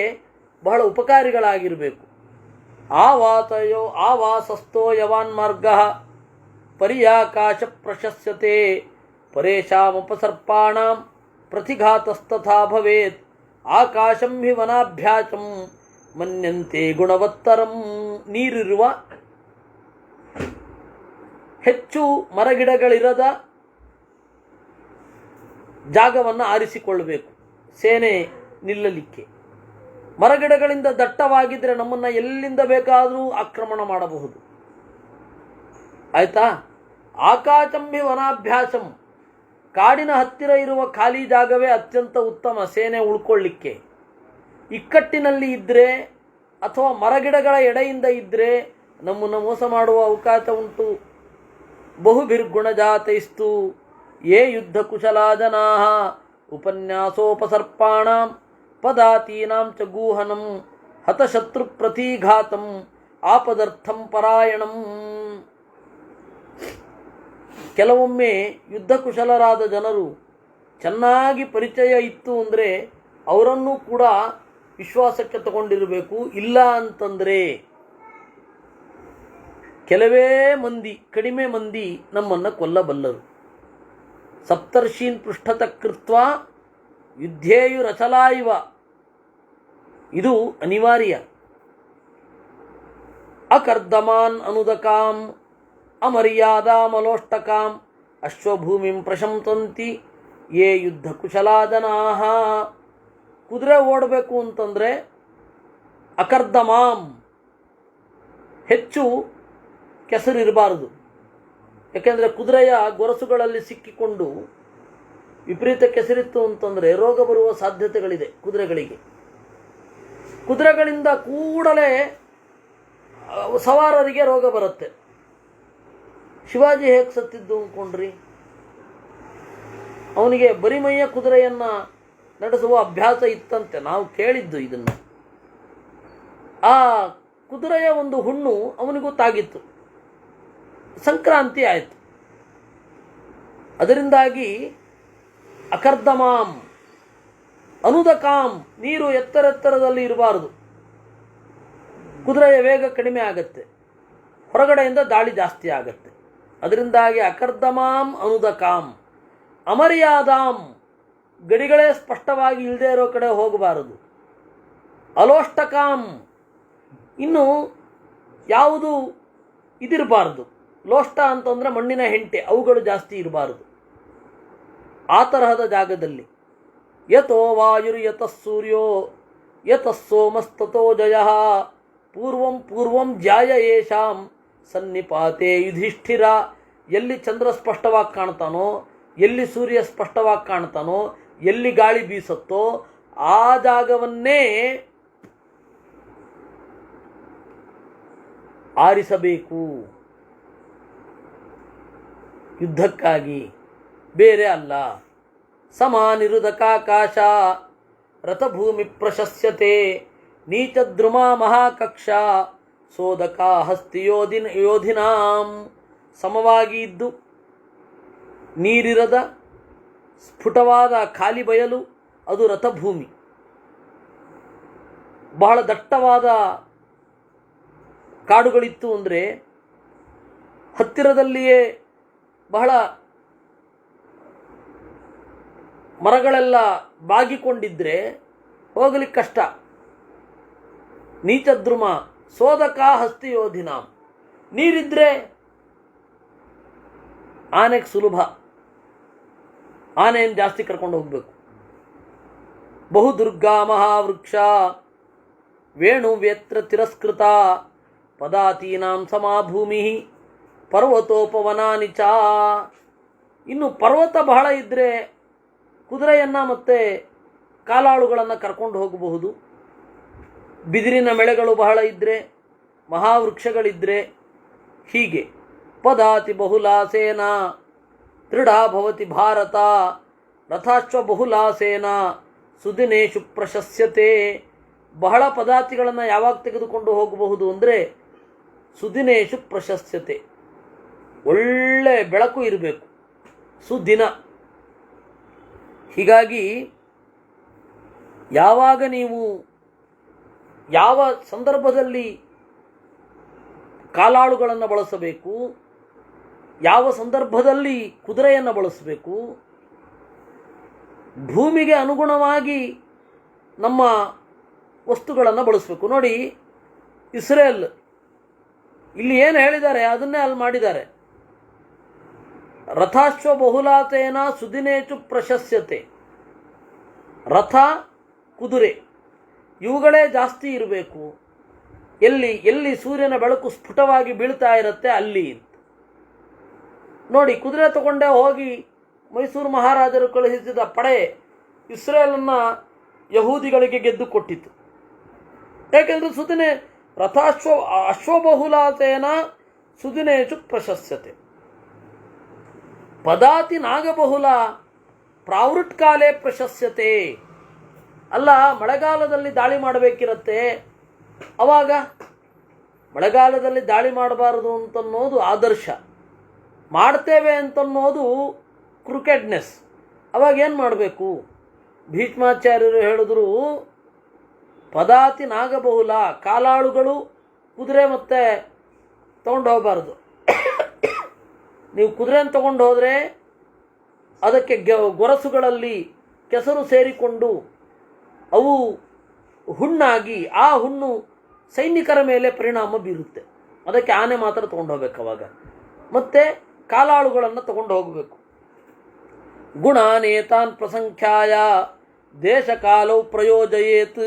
ಬಹಳ ಉಪಕಾರಿಗಳಾಗಿರಬೇಕು. ಆವಾಸಸ್ಥೋ ಯವಾನ್ ಮಾರ್ಗ ಪರ್ಯಾಕಾಶ ಪ್ರಶಸ್ಯತೆ ಪರೇಶಾಮುಪಸರ್ಪಾಣಾಂ ಪ್ರತಿಘಾತಸ್ತಥಾ ಭವೇತ್ ಆಕಾಶಂ ಹಿ ವನಾಭ್ಯಾಸಂ ಮನ್ಯಂತೆ ಗುಣವತ್ತರಂ. ನೀರಿರುವ, ಹೆಚ್ಚು ಮರಗಿಡಗಳಿರದ ಜಾಗವನ್ನು ಆರಿಸಿಕೊಳ್ಳಬೇಕು ಸೇನೆ ನಿಲ್ಲಲಿಕ್ಕೆ. ಮರಗಿಡಗಳಿಂದ ದಟ್ಟವಾಗಿದ್ದರೆ ನಮ್ಮನ್ನು ಎಲ್ಲಿಂದ ಬೇಕಾದರೂ ಆಕ್ರಮಣ ಮಾಡಬಹುದು. ಆಯ್ತಾ? ಆಕಾಶಂಭಿ ವನಾಭ್ಯಾಸಂ, ಕಾಡಿನ ಹತ್ತಿರ ಇರುವ ಖಾಲಿ ಜಾಗವೇ ಅತ್ಯಂತ ಉತ್ತಮ ಸೇನೆ ಉಳ್ಕೊಳ್ಳಿಕ್ಕೆ. ಇಕ್ಕಟ್ಟಿನಲ್ಲಿ ಇದ್ದರೆ ಅಥವಾ ಮರಗಿಡಗಳ ಎಡೆಯಿಂದ ಇದ್ದರೆ ನಮ್ಮನ್ನು ಮೋಸ ಮಾಡುವ ಅವಕಾಶ ಉಂಟು. ಬಹುಭಿರ್ಗುಣಜಾತೈಸ್ತು ಯೇ ಯುದ್ಧ ಕುಶಲಾ ಜನಾಃ ಉಪನ್ಯಾಸೋಪಸರ್ಪಾಣಾಂ ಪದಾತೀನಾಂ ಚ ಗೂಹನಂ ಹತಶತ್ರು ಪ್ರತಿಘಾತಂ ಆಪದರ್ಥಂ ಪರಾಯಣಂ. ಕೆಲವೊಮ್ಮೆ ಯುದ್ಧ ಕುಶಲರಾದ ಜನರು ಚೆನ್ನಾಗಿ ಪರಿಚಯ ಇತ್ತು ಅಂದರೆ ಅವರನ್ನೂ ಕೂಡ ವಿಶ್ವಾಸಕ್ಕೆ ತಗೊಂಡಿರಬೇಕು. ಇಲ್ಲ ಅಂತಂದರೆ ಕೆಲವೇ ಮಂದಿ, ಕಡಿಮೆ ಮಂದಿ ನಮ್ಮನ್ನು ಕೊಲ್ಲಬಲ್ಲರು. ಸಪ್ತರ್ಷೀನ್ ಪೃಷ್ಠತ ಕೃತ್ವ ಯುದ್ಧೇಯುರಚಲಾ ಇವ, ಇದು ಅನಿವಾರ್ಯ. ಅಕರ್ದಮಾನ್ ಅನುದಕಾಂ ಅಮರ್ಯಾದಾಮಲೋಷ್ಟಕಾಂ ಅಶ್ವಭೂಮಿಂ ಪ್ರಶಂಸಂತಿ ಯೇ ಯುದ್ಧ ಕುಶಲಾ ಜನಾಃ. ಕುದುರೆ ಓಡಬೇಕು ಅಂತಂದರೆ ಅಕರ್ದಮಾಂ, ಹೆಚ್ಚು ಕೆಸರಿರಬಾರದು. ಯಾಕೆಂದರೆ ಕುದುರೆಯ ಗೊರಸುಗಳಲ್ಲಿ ಸಿಕ್ಕಿಕೊಂಡು ವಿಪರೀತ ಕೆಸರಿತ್ತು ಅಂತಂದರೆ ರೋಗ ಬರುವ ಸಾಧ್ಯತೆಗಳಿದೆ ಕುದುರೆಗಳಿಗೆ. ಕುದುರೆಗಳಿಂದ ಕೂಡಲೇ ಸವಾರರಿಗೆ ರೋಗ ಬರುತ್ತೆ. ಶಿವಾಜಿ ಹೇಗೆ ಸತ್ತಿದ್ದು ಅಂದ್ಕೊಂಡ್ರಿ? ಅವನಿಗೆ ಬರಿಮೈಯ ಕುದುರೆಯನ್ನು ನಡೆಸುವ ಅಭ್ಯಾಸ ಇತ್ತಂತೆ, ನಾವು ಕೇಳಿದ್ದು ಇದನ್ನು. ಆ ಕುದುರೆಯ ಒಂದು ಹುಣ್ಣು ಅವನಿಗೂ ತಾಗಿತ್ತು. ಸಂಕ್ರಾಂತಿ ಆಯಿತು. ಅದರಿಂದಾಗಿ ಅಕರ್ದಮಾಂ ಅನುದಕಾಂ, ನೀರು ಎತ್ತರೆತ್ತರದಲ್ಲಿ ಇರಬಾರದು, ಕುದುರೆಯ ವೇಗ ಕಡಿಮೆ ಆಗುತ್ತೆ, ಹೊರಗಡೆಯಿಂದ ದಾಳಿ ಜಾಸ್ತಿ ಆಗುತ್ತೆ. ಅದರಿಂದಾಗಿ ಅಕರ್ದಮಾಂ ಅನುದಕಾಂ. ಅಮರ್ಯಾದಾಂ, ಗಡಿಗಳೇ ಸ್ಪಷ್ಟವಾಗಿ ಇಲ್ಲದೆ ಇರೋ ಕಡೆ ಹೋಗಬಾರದು. ಅಲೋಷ್ಟಕಾಂ, ಇನ್ನು ಯಾವುದು ಇದಿರಬಾರ್ದು. ಲೋಷ್ಟ ಅಂತಂದರೆ ಮಣ್ಣಿನ ಹೆಂಟೆ, ಅವುಗಳು ಜಾಸ್ತಿ ಇರಬಾರದು. ಆ ತರಹದ ಜಾಗದಲ್ಲಿ ಯತೋ ವಾಯುರ್ ಯತಃ ಸೂರ್ಯೋ ಯತಃ ಸೋಮಸ್ತತೋ ಜಯಃ ಪೂರ್ವಂ ಪೂರ್ವಂ ಜಾಯ ಯೇಷಾಂ ಸನ್ನಿಪಾತೆ ಯುಧಿಷ್ಠಿರ. ಎಲ್ಲಿ ಚಂದ್ರ ಸ್ಪಷ್ಟವಾಗಿ ಕಾಣ್ತಾನೋ, ಎಲ್ಲಿ ಸೂರ್ಯ ಸ್ಪಷ್ಟವಾಗಿ ಕಾಣ್ತಾನೋ, ಎಲ್ಲಿ ಗಾಳಿ ಬೀಸುತ್ತೋ ಆ ಜಾಗವನ್ನೇ ಆರಿಸಬೇಕು ಯುದ್ಧಕ್ಕಾಗಿ, ಬೇರೆ ಅಲ್ಲ. ಸಮಾನಿರುದಕಾಕಾಶ ರಥಭೂಮಿ ಪ್ರಶಸ್ಯತೆ ನೀಚದ್ರುಮಾ ಮಹಾಕಕ್ಷ ಸೋದಕ ಹಸ್ತಿ ಯೋಧಿನಾಂ. ಸಮವಾಗಿ ಇದ್ದು ನೀರಿರದ ಸ್ಫುಟವಾದ ಖಾಲಿ ಬಯಲು, ಅದು ರಥಭೂಮಿ. ಬಹಳ ದಟ್ಟವಾದ ಕಾಡುಗಳಿತ್ತು ಅಂದರೆ, ಹತ್ತಿರದಲ್ಲಿಯೇ ಬಹಳ ಮರಗಳೆಲ್ಲ ಬಾಗಿಕೊಂಡಿದ್ರೆ ಹೋಗಲಿಕ್ಕೆ ಕಷ್ಟ. ನೀಚದ್ರುಮ ಸೋದಕ ಹಸ್ತಿ ಯೋಧಿನಾಂ. ನೀರಿದ್ರೆ ಆನೆಗೆ ಸುಲಭ, ಆನೆಯನ್ನು ಜಾಸ್ತಿ ಕರ್ಕೊಂಡು ಹೋಗಬೇಕು. ಬಹುದುರ್ಗಾ ಮಹಾವೃಕ್ಷ ವೇಣು ವೇತ್ರ ತಿರಸ್ಕೃತ ಪದಾತೀನಾಂ ಸಮಾಭೂಮಿ ಪರ್ವತೋಪವನಾನಿ ಚ. ಇನ್ನು ಪರ್ವತ ಬಹಳ ಇದ್ದರೆ ಕುದುರೆಯನ್ನು ಮತ್ತು ಕಾಲಾಳುಗಳನ್ನು ಕರ್ಕೊಂಡು ಹೋಗಬಹುದು. ಬಿದಿರಿನ ಮೆಳೆಗಳು ಬಹಳ ಇದ್ದರೆ, ಮಹಾವೃಕ್ಷಗಳಿದ್ದರೆ, ಹೀಗೆ ಪದಾತಿ ಬಹುಲಾಸೇನ ದೃಢ ಭವತಿ ಭಾರತ ರಥಾಶ್ವ ಬಹುಲಾಸೇನ ಸುದಿನೇಶು ಪ್ರಶಸ್ಯತೆ. ಬಹಳ ಪದಾತಿಗಳನ್ನು ಯಾವಾಗ ತೆಗೆದುಕೊಂಡು ಹೋಗಬಹುದು ಅಂದರೆ ಸುದಿನೇಶು ಪ್ರಶಸ್ಯತೆ, ಒಳ್ಳೆ ಬೆಳಕು ಇರಬೇಕು, ಸುದಿನ. ಹೀಗಾಗಿ ಯಾವಾಗ ನೀವು ಯಾವ ಸಂದರ್ಭದಲ್ಲಿ ಕಾಲಾಳುಗಳನ್ನು ಬಳಸಬೇಕು, ಯಾವ ಸಂದರ್ಭದಲ್ಲಿ ಕುದುರೆಯನ್ನು ಬಳಸಬೇಕು, ಭೂಮಿಗೆ ಅನುಗುಣವಾಗಿ ನಮ್ಮ ವಸ್ತುಗಳನ್ನು ಬಳಸಬೇಕು. ನೋಡಿ, ಇಸ್ರೇಲ್ ಇಲ್ಲಿ ಏನು ಹೇಳಿದ್ದಾರೆ ಅದನ್ನೇ ಅಲ್ಲಿ ಮಾಡಿದ್ದಾರೆ. ರಥಾಶ್ವ ಬಹುಲಾತೇನ ಸುದಿನೇಚು ಪ್ರಶಸ್ಯತೆ. ರಥ, ಕುದುರೆ ಇವುಗಳೇ ಜಾಸ್ತಿ ಇರಬೇಕು. ಎಲ್ಲಿ ಎಲ್ಲಿ ಸೂರ್ಯನ ಬೆಳಕು ಸ್ಫುಟವಾಗಿ ಬೀಳ್ತಾ ಇರುತ್ತೆ ಅಲ್ಲಿ. ನೋಡಿ, ಕುದುರೆ ತಗೊಂಡೇ ಹೋಗಿ ಮೈಸೂರು ಮಹಾರಾಜರು ಕಳುಹಿಸಿದ ಪಡೆ ಇಸ್ರೇಲನ್ನು ಯಹೂದಿಗಳಿಗೆ ಗೆದ್ದು ಕೊಟ್ಟಿತು. ಯಾಕೆಂದರೆ ಸುದಿನೇ ಅಶ್ವಬಹುಲಾತೇನ ಸುದಿನೇಶು ಪ್ರಶಸ್ಯತೆ. ಪದಾತಿ ನಾಗಬಹುಲ ಪ್ರಾವೃಟ್ಕಾಲೇ ಪ್ರಶಸ್ಯತೆ. ಅಲ್ಲ, ಮಳೆಗಾಲದಲ್ಲಿ ದಾಳಿ ಮಾಡಬೇಕಿರತ್ತೆ, ಅವಾಗ ಮಳೆಗಾಲದಲ್ಲಿ ದಾಳಿ ಮಾಡಬಾರದು ಅಂತನ್ನೋದು ಆದರ್ಶ, ಮಾಡ್ತೇವೆ ಅಂತನ್ನೋದು ಕ್ರಿಕೆಟ್ನೆಸ್. ಅವಾಗ ಏನು ಮಾಡಬೇಕು? ಭೀಷ್ಮಾಚಾರ್ಯರು ಹೇಳಿದ್ರು, ಪದಾತಿ ನಾಗಬಹುಲ, ಕಾಲಾಳುಗಳು ಕುದುರೆ ಮತ್ತೆ ತಗೊಂಡು ಹೋಗಬಾರ್ದು. ನೀವು ಕುದುರೆಯನ್ನು ತಗೊಂಡು ಹೋದರೆ ಅದಕ್ಕೆ ಗೊರಸುಗಳಲ್ಲಿ ಕೆಸರು ಸೇರಿಕೊಂಡು ಅವು ಹುಣ್ಣಾಗಿ ಆ ಹುಣ್ಣು ಸೈನಿಕರ ಮೇಲೆ ಪರಿಣಾಮ ಬೀರುತ್ತೆ. ಅದಕ್ಕೆ ಆನೆ ಮಾತ್ರ ತಗೊಂಡು ಹೋಗ್ಬೇಕು ಅವಾಗ. ಮತ್ತು ಕಾಲಾಳುಗಳನ್ನು ತಗೊಂಡು ಹೋಗಬೇಕು. ಗುಣಾನೇತಾನ್ ಪ್ರಸಂಖ್ಯಾಯ ದೇಶ ಕಾಲವು ಪ್ರಯೋಜಯೇತ್.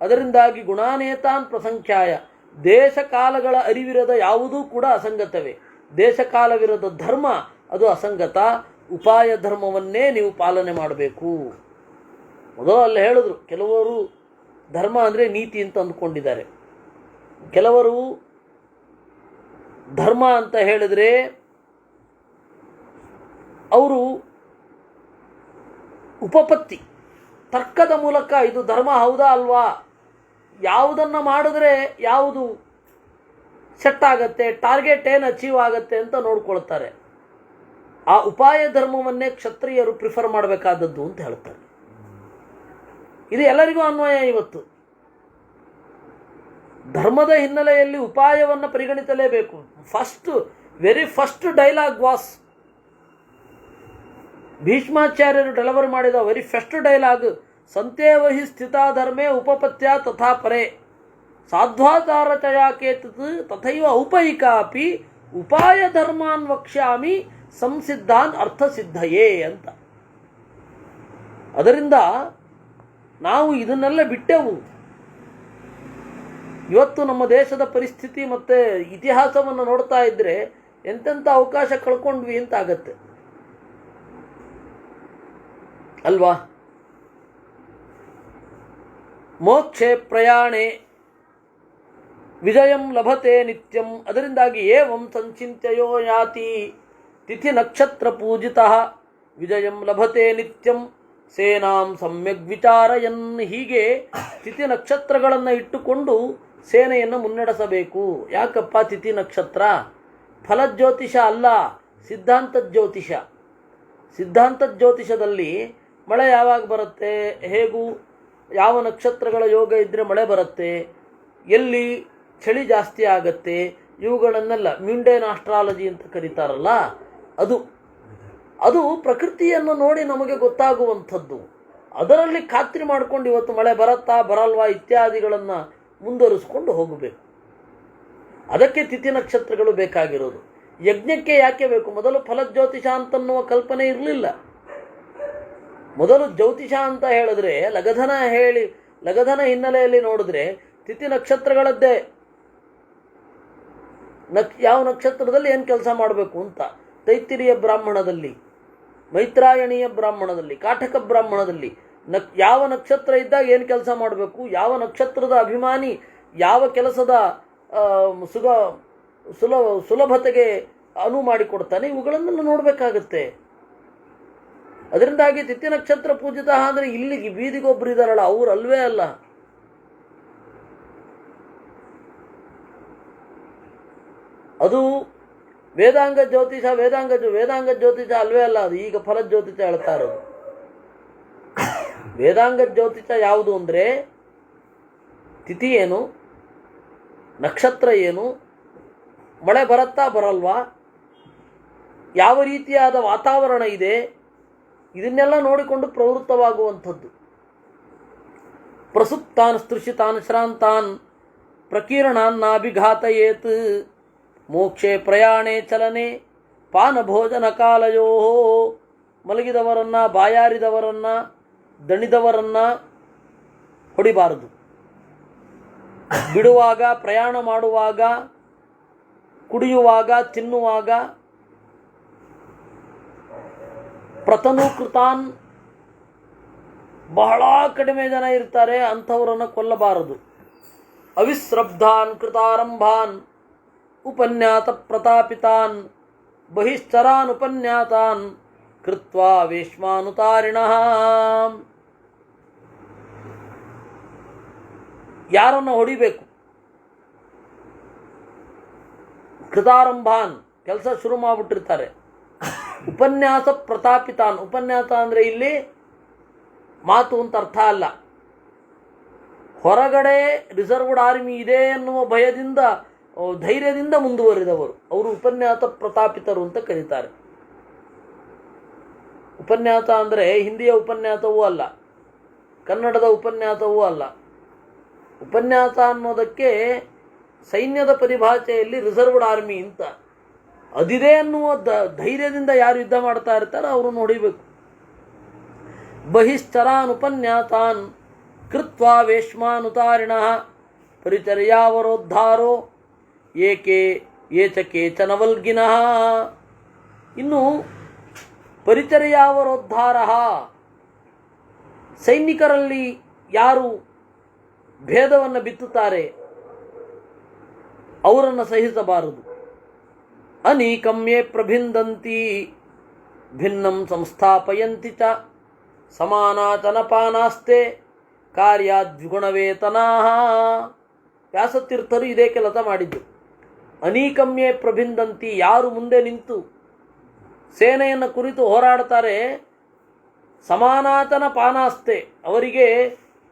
ಅದರಿಂದಾಗಿ ಗುಣಾನೇತಾನ್ ಪ್ರಸಂಖ್ಯಾಯ, ದೇಶ ಕಾಲಗಳ ಅರಿವಿರದ ಯಾವುದೂ ಕೂಡ ಅಸಂಗತವೇ. ದೇಶಕಾಲವಿರದ ಧರ್ಮ ಅದು ಅಸಂಗತ. ಉಪಾಯ ಧರ್ಮವನ್ನೇ ನೀವು ಪಾಲನೆ ಮಾಡಬೇಕು. ಮೊದಲು ಅಲ್ಲಿ ಹೇಳಿದ್ರು, ಕೆಲವರು ಧರ್ಮ ಅಂದರೆ ನೀತಿ ಅಂತ ಅಂದ್ಕೊಂಡಿದ್ದಾರೆ. ಕೆಲವರು ಧರ್ಮ ಅಂತ ಹೇಳಿದ್ರೆ ಅವರು ಉಪಪತ್ತಿ ತರ್ಕದ ಮೂಲಕ ಇದು ಧರ್ಮ ಹೌದಾ ಅಲ್ವಾ, ಯಾವುದನ್ನು ಮಾಡಿದ್ರೆ ಯಾವುದು ಸೆಟ್ ಆಗತ್ತೆ, ಟಾರ್ಗೆಟ್ ಏನು ಅಚೀವ್ ಆಗತ್ತೆ ಅಂತ ನೋಡ್ಕೊಳ್ತಾರೆ. ಆ ಉಪಾಯ ಧರ್ಮವನ್ನೇ ಕ್ಷತ್ರಿಯರು ಪ್ರಿಫರ್ ಮಾಡಬೇಕಾದದ್ದು ಅಂತ ಹೇಳ್ತಾರೆ. ಇದು ಎಲ್ಲರಿಗೂ ಅನ್ವಯ. ಇವತ್ತು ಧರ್ಮದ ಹಿನ್ನೆಲೆಯಲ್ಲಿ ಉಪಾಯವನ್ನು ಪರಿಗಣಿಸಲೇಬೇಕು. ವೆರಿ ಫಸ್ಟ್ ಡೈಲಾಗ್ ವಾಸ್, ಭೀಷ್ಮಾಚಾರ್ಯರು ಡೆಲಿವರ್ ಮಾಡಿದ ವೆರಿ ಫಸ್ಟ್ ಡೈಲಾಗ್, ಸಂತೇವಹಿ ಸ್ಥಿತಾ ಧರ್ಮೇ ಉಪಪತ್ಯ ತಥಾ ಪರೇ ಸಾಧ್ವಾಚಾರಚಯಾ ಕೇತತ್ ತಥೈವ ಔಪಯಿಕಾಪಿ ಉಪಾಯ ಧರ್ಮಾನ್ ವಕ್ಷ್ಯಾಮಿ ಸಂಸಿದ್ಧಾನ್ ಅರ್ಥಸಿದ್ಧಯೇ ಅಂತ. ಅದರಿಂದ ನಾವು ಇದನ್ನೆಲ್ಲ ಬಿಟ್ಟೆವು. ಇವತ್ತು ನಮ್ಮ ದೇಶದ ಪರಿಸ್ಥಿತಿ ಮತ್ತು ಇತಿಹಾಸವನ್ನು ನೋಡ್ತಾ ಇದ್ದರೆ ಎಂತೆಂಥ ಅವಕಾಶ ಕಳ್ಕೊಂಡ್ವಿ ಅಂತ ಆಗತ್ತೆ ಅಲ್ವಾ. ಮೋಕ್ಷೆ ಪ್ರಯಾಣೆ ವಿಜಯಂ ಲಭತೆ ನಿತ್ಯಂ. ಅದರಿಂದಾಗಿ ಏವಂ ಸಂಚಿಂತ್ಯಯೋ ಯಾತಿ ತಿಥಿ ನಕ್ಷತ್ರ ಪೂಜಿತಃ ವಿಜಯಂ ಲಭತೆ ನಿತ್ಯಂ ಸೇನಾಂ ಸಮ್ಯಗ್ ವಿಚಾರಯನ್. ಹೀಗೆ ತಿಥಿ ನಕ್ಷತ್ರಗಳನ್ನು ಇಟ್ಟುಕೊಂಡು ಸೇನೆಯನ್ನು ಮುನ್ನಡೆಸಬೇಕು. ಯಾಕಪ್ಪ ತಿಥಿ ನಕ್ಷತ್ರ? ಫಲಜ್ಯೋತಿಷ ಅಲ್ಲ, ಸಿದ್ಧಾಂತದ ಜ್ಯೋತಿಷ. ಸಿದ್ಧಾಂತದ ಜ್ಯೋತಿಷದಲ್ಲಿ ಮಳೆ ಯಾವಾಗ ಬರುತ್ತೆ, ಹೇಗೂ ಯಾವ ನಕ್ಷತ್ರಗಳ ಯೋಗ ಇದ್ದರೆ ಮಳೆ ಬರುತ್ತೆ, ಎಲ್ಲಿ ಚಳಿ ಜಾಸ್ತಿ ಆಗತ್ತೆ, ಇವುಗಳನ್ನೆಲ್ಲ ಮ್ಯುಂಡೇನ್ ಆಸ್ಟ್ರಾಲಜಿ ಅಂತ ಕರೀತಾರಲ್ಲ, ಅದು ಪ್ರಕೃತಿಯನ್ನು ನೋಡಿ ನಮಗೆ ಗೊತ್ತಾಗುವಂಥದ್ದು. ಅದರಲ್ಲಿ ಖಾತ್ರಿ ಮಾಡಿಕೊಂಡು ಇವತ್ತು ಮಳೆ ಬರುತ್ತಾ ಬರಲ್ವಾ ಇತ್ಯಾದಿಗಳನ್ನು ಮುಂದುವರಿಸ್ಕೊಂಡು ಹೋಗಬೇಕು. ಅದಕ್ಕೆ ತಿಥಿ ನಕ್ಷತ್ರಗಳು ಬೇಕಾಗಿರೋದು. ಯಜ್ಞಕ್ಕೆ ಯಾಕೆ ಬೇಕು? ಮೊದಲು ಫಲಜ್ಯೋತಿಷ ಅಂತನ್ನುವ ಕಲ್ಪನೆ ಇರಲಿಲ್ಲ. ಮೊದಲು ಜ್ಯೋತಿಷ ಅಂತ ಹೇಳಿದ್ರೆ ಲಗಧನ ಹಿನ್ನೆಲೆಯಲ್ಲಿ ನೋಡಿದ್ರೆ ತಿಥಿ ನಕ್ಷತ್ರಗಳದ್ದೇ. ಯಾವ ನಕ್ಷತ್ರದಲ್ಲಿ ಏನು ಕೆಲಸ ಮಾಡಬೇಕು ಅಂತ ತೈತ್ತಿರಿಯ ಬ್ರಾಹ್ಮಣದಲ್ಲಿ, ಮೈತ್ರಾಯಣೀಯ ಬ್ರಾಹ್ಮಣದಲ್ಲಿ, ಕಾಠಕ ಬ್ರಾಹ್ಮಣದಲ್ಲಿ ಯಾವ ನಕ್ಷತ್ರ ಇದ್ದಾಗ ಏನು ಕೆಲಸ ಮಾಡಬೇಕು, ಯಾವ ನಕ್ಷತ್ರದ ಅಭಿಮಾನಿ ಯಾವ ಕೆಲಸದ ಸುಲಭತೆಗೆ ಅನುವು ಮಾಡಿಕೊಡ್ತಾನೆ, ಇವುಗಳನ್ನೆಲ್ಲ ನೋಡಬೇಕಾಗತ್ತೆ. ಅದರಿಂದಾಗಿ ತಿಥಿ ನಕ್ಷತ್ರ ಪೂಜಿತ ಅಂದರೆ ಇಲ್ಲಿಗೆ ಬೀದಿಗೊಬ್ಬರು ಇದ್ದಾರಲ್ಲ ಅವ್ರು ಅಲ್ವೇ ಅಲ್ಲ. ಅದು ವೇದಾಂಗ ಜ್ಯೋತಿಷ ಅಲ್ವೇ ಅಲ್ಲ. ಅದು ಈಗ ಫಲಜ್ಯೋತಿಷ ಹೇಳ್ತಾ ಇರೋದು. ವೇದಾಂಗ ಜ್ಯೋತಿಷ ಯಾವುದು ಅಂದರೆ ತಿಥಿ ಏನು, ನಕ್ಷತ್ರ ಏನು, ಮಳೆ ಬರುತ್ತಾ ಬರಲ್ವಾ, ಯಾವ ರೀತಿಯಾದ ವಾತಾವರಣ ಇದೆ, ಇದನ್ನೆಲ್ಲ ನೋಡಿಕೊಂಡು ಪ್ರವೃತ್ತವಾಗುವಂಥದ್ದು. ಪ್ರಸುಪ್ತಾನ್ ಸ್ತೃಷಿತಾನ್ ಶ್ರಾಂತಾನ್ ಪ್ರಕೀರ್ಣಾನ್ ನಾಭಿಘಾತಯೇತ್ ಮೋಕ್ಷೆ ಪ್ರಯಾಣೆ ಚಲನೆ ಪಾನ ಭೋಜನ ಕಾಲಯೋ. ಮಲಗಿದವರನ್ನ, ಬಾಯಾರಿದವರನ್ನ, ದಣಿದವರನ್ನ ಹೊಡಿಬಾರದು. ಬಿಡುವಾಗ, ಪ್ರಯಾಣ ಮಾಡುವಾಗ, ಕುಡಿಯುವಾಗ, ತಿನ್ನುವಾಗ ಪ್ರತನುಕೃತಾನ್, ಬಹಳ ಕಡಿಮೆ ಜನ ಇರ್ತಾರೆ, ಅಂಥವರನ್ನು ಕೊಲ್ಲಬಾರದು. ಅವಿಶ್ರಬ್ಧಾನ್ ಕೃತಾರಂಭಾನ್ ಉಪನ್ಯಾತ ಪ್ರತಾಪಿತಾನ್ ಬಹಿಶ್ಚರಾನ್ ಉಪನ್ಯಾತಾನ್ ಕೃತ್ವಾ ವೇಶ್ಮಾನುತಾರಿಣಃ. ಯಾರನ್ನು ಹೊಡಿಬೇಕು? ಕೃತಾರಂಭಾನ್, ಕೆಲಸ ಶುರು ಮಾಡಿಬಿಟ್ಟಿರ್ತಾರೆ. ಉಪನ್ಯಾಸ ಪ್ರತಾಪಿತಾನ್, ಉಪನ್ಯಾಸ ಅಂದರೆ ಇಲ್ಲಿ ಮಾತು ಅಂತ ಅರ್ಥ ಅಲ್ಲ. ಹೊರಗಡೆ ರಿಸರ್ವ್ಡ್ ಆರ್ಮಿ ಇದೆ ಎನ್ನುವ ಭಯದಿಂದ, ಧೈರ್ಯದಿಂದ ಮುಂದುವರಿದವರು ಅವರು ಉಪನ್ಯಾಸ ಪ್ರತಾಪಿತರು ಅಂತ ಕರೀತಾರೆ. ಉಪನ್ಯಾಸ ಅಂದರೆ ಹಿಂದಿಯ ಉಪನ್ಯಾಸವೂ ಅಲ್ಲ, ಕನ್ನಡದ ಉಪನ್ಯಾಸವೂ ಅಲ್ಲ. ಉಪನ್ಯಾಸ ಅನ್ನೋದಕ್ಕೆ ಸೈನ್ಯದ ಪರಿಭಾಷೆಯಲ್ಲಿ ರಿಸರ್ವ್ಡ್ ಆರ್ಮಿ ಅಂತ. ಅದಿದೆ ಅನ್ನುವ ಧೈರ್ಯದಿಂದ ಯಾರು ಯುದ್ಧ ಮಾಡ್ತಾ ಇರ್ತಾರೆ ಅವ್ರನ್ನ ಹೊಡಿಬೇಕು. ಬಹಿಶ್ಚರಾನ್ ಉಪನ್ಯಾತಾನ್ ಕೃತ್ವಾ ವೇಶ್ಮಾನುತಾರಿಣಃ ಪರಿಚರ್ಯಾವರೋದ್ಧಾರೋ ಏಕೆ ಏಚ ಕೇಚನವಲ್ಗಿನಃ. ಇನ್ನು ಪರಿಚರ್ಯಾವರೋದ್ಧಾರ, ಸೈನಿಕರಲ್ಲಿ ಯಾರು ಭೇದವನ್ನು ಬಿತ್ತುತ್ತಾರೆ ಅವರನ್ನು ಸಹಿಸಬಾರದು. ಅನೀಕಮ್ಯೆ ಪ್ರಭಿಂದಂತಿ ಭಿನ್ನಂ ಸಂಸ್ಥಾಪಯಂತಿ ಚ ಸಮಾನಾಚನಪಾನಾಸ್ತೆ ಕಾರ್ಯಾದ್ವಿಗುಣವೇತನಾ. ವ್ಯಾಸತೀರ್ಥರು ಇದೇ ಕೆಲಸ ಮಾಡಿದ್ದು. ಅನೀಕಮ್ಯೆ ಪ್ರಭಿಂದಂತಿ, ಯಾರು ಮುಂದೆ ನಿಂತು ಸೇನೆಯನ್ನು ಕುರಿತು ಹೋರಾಡ್ತಾರೆ. ಸಮಾನಾತನ ಪಾನಾಸ್ತೆ, ಅವರಿಗೆ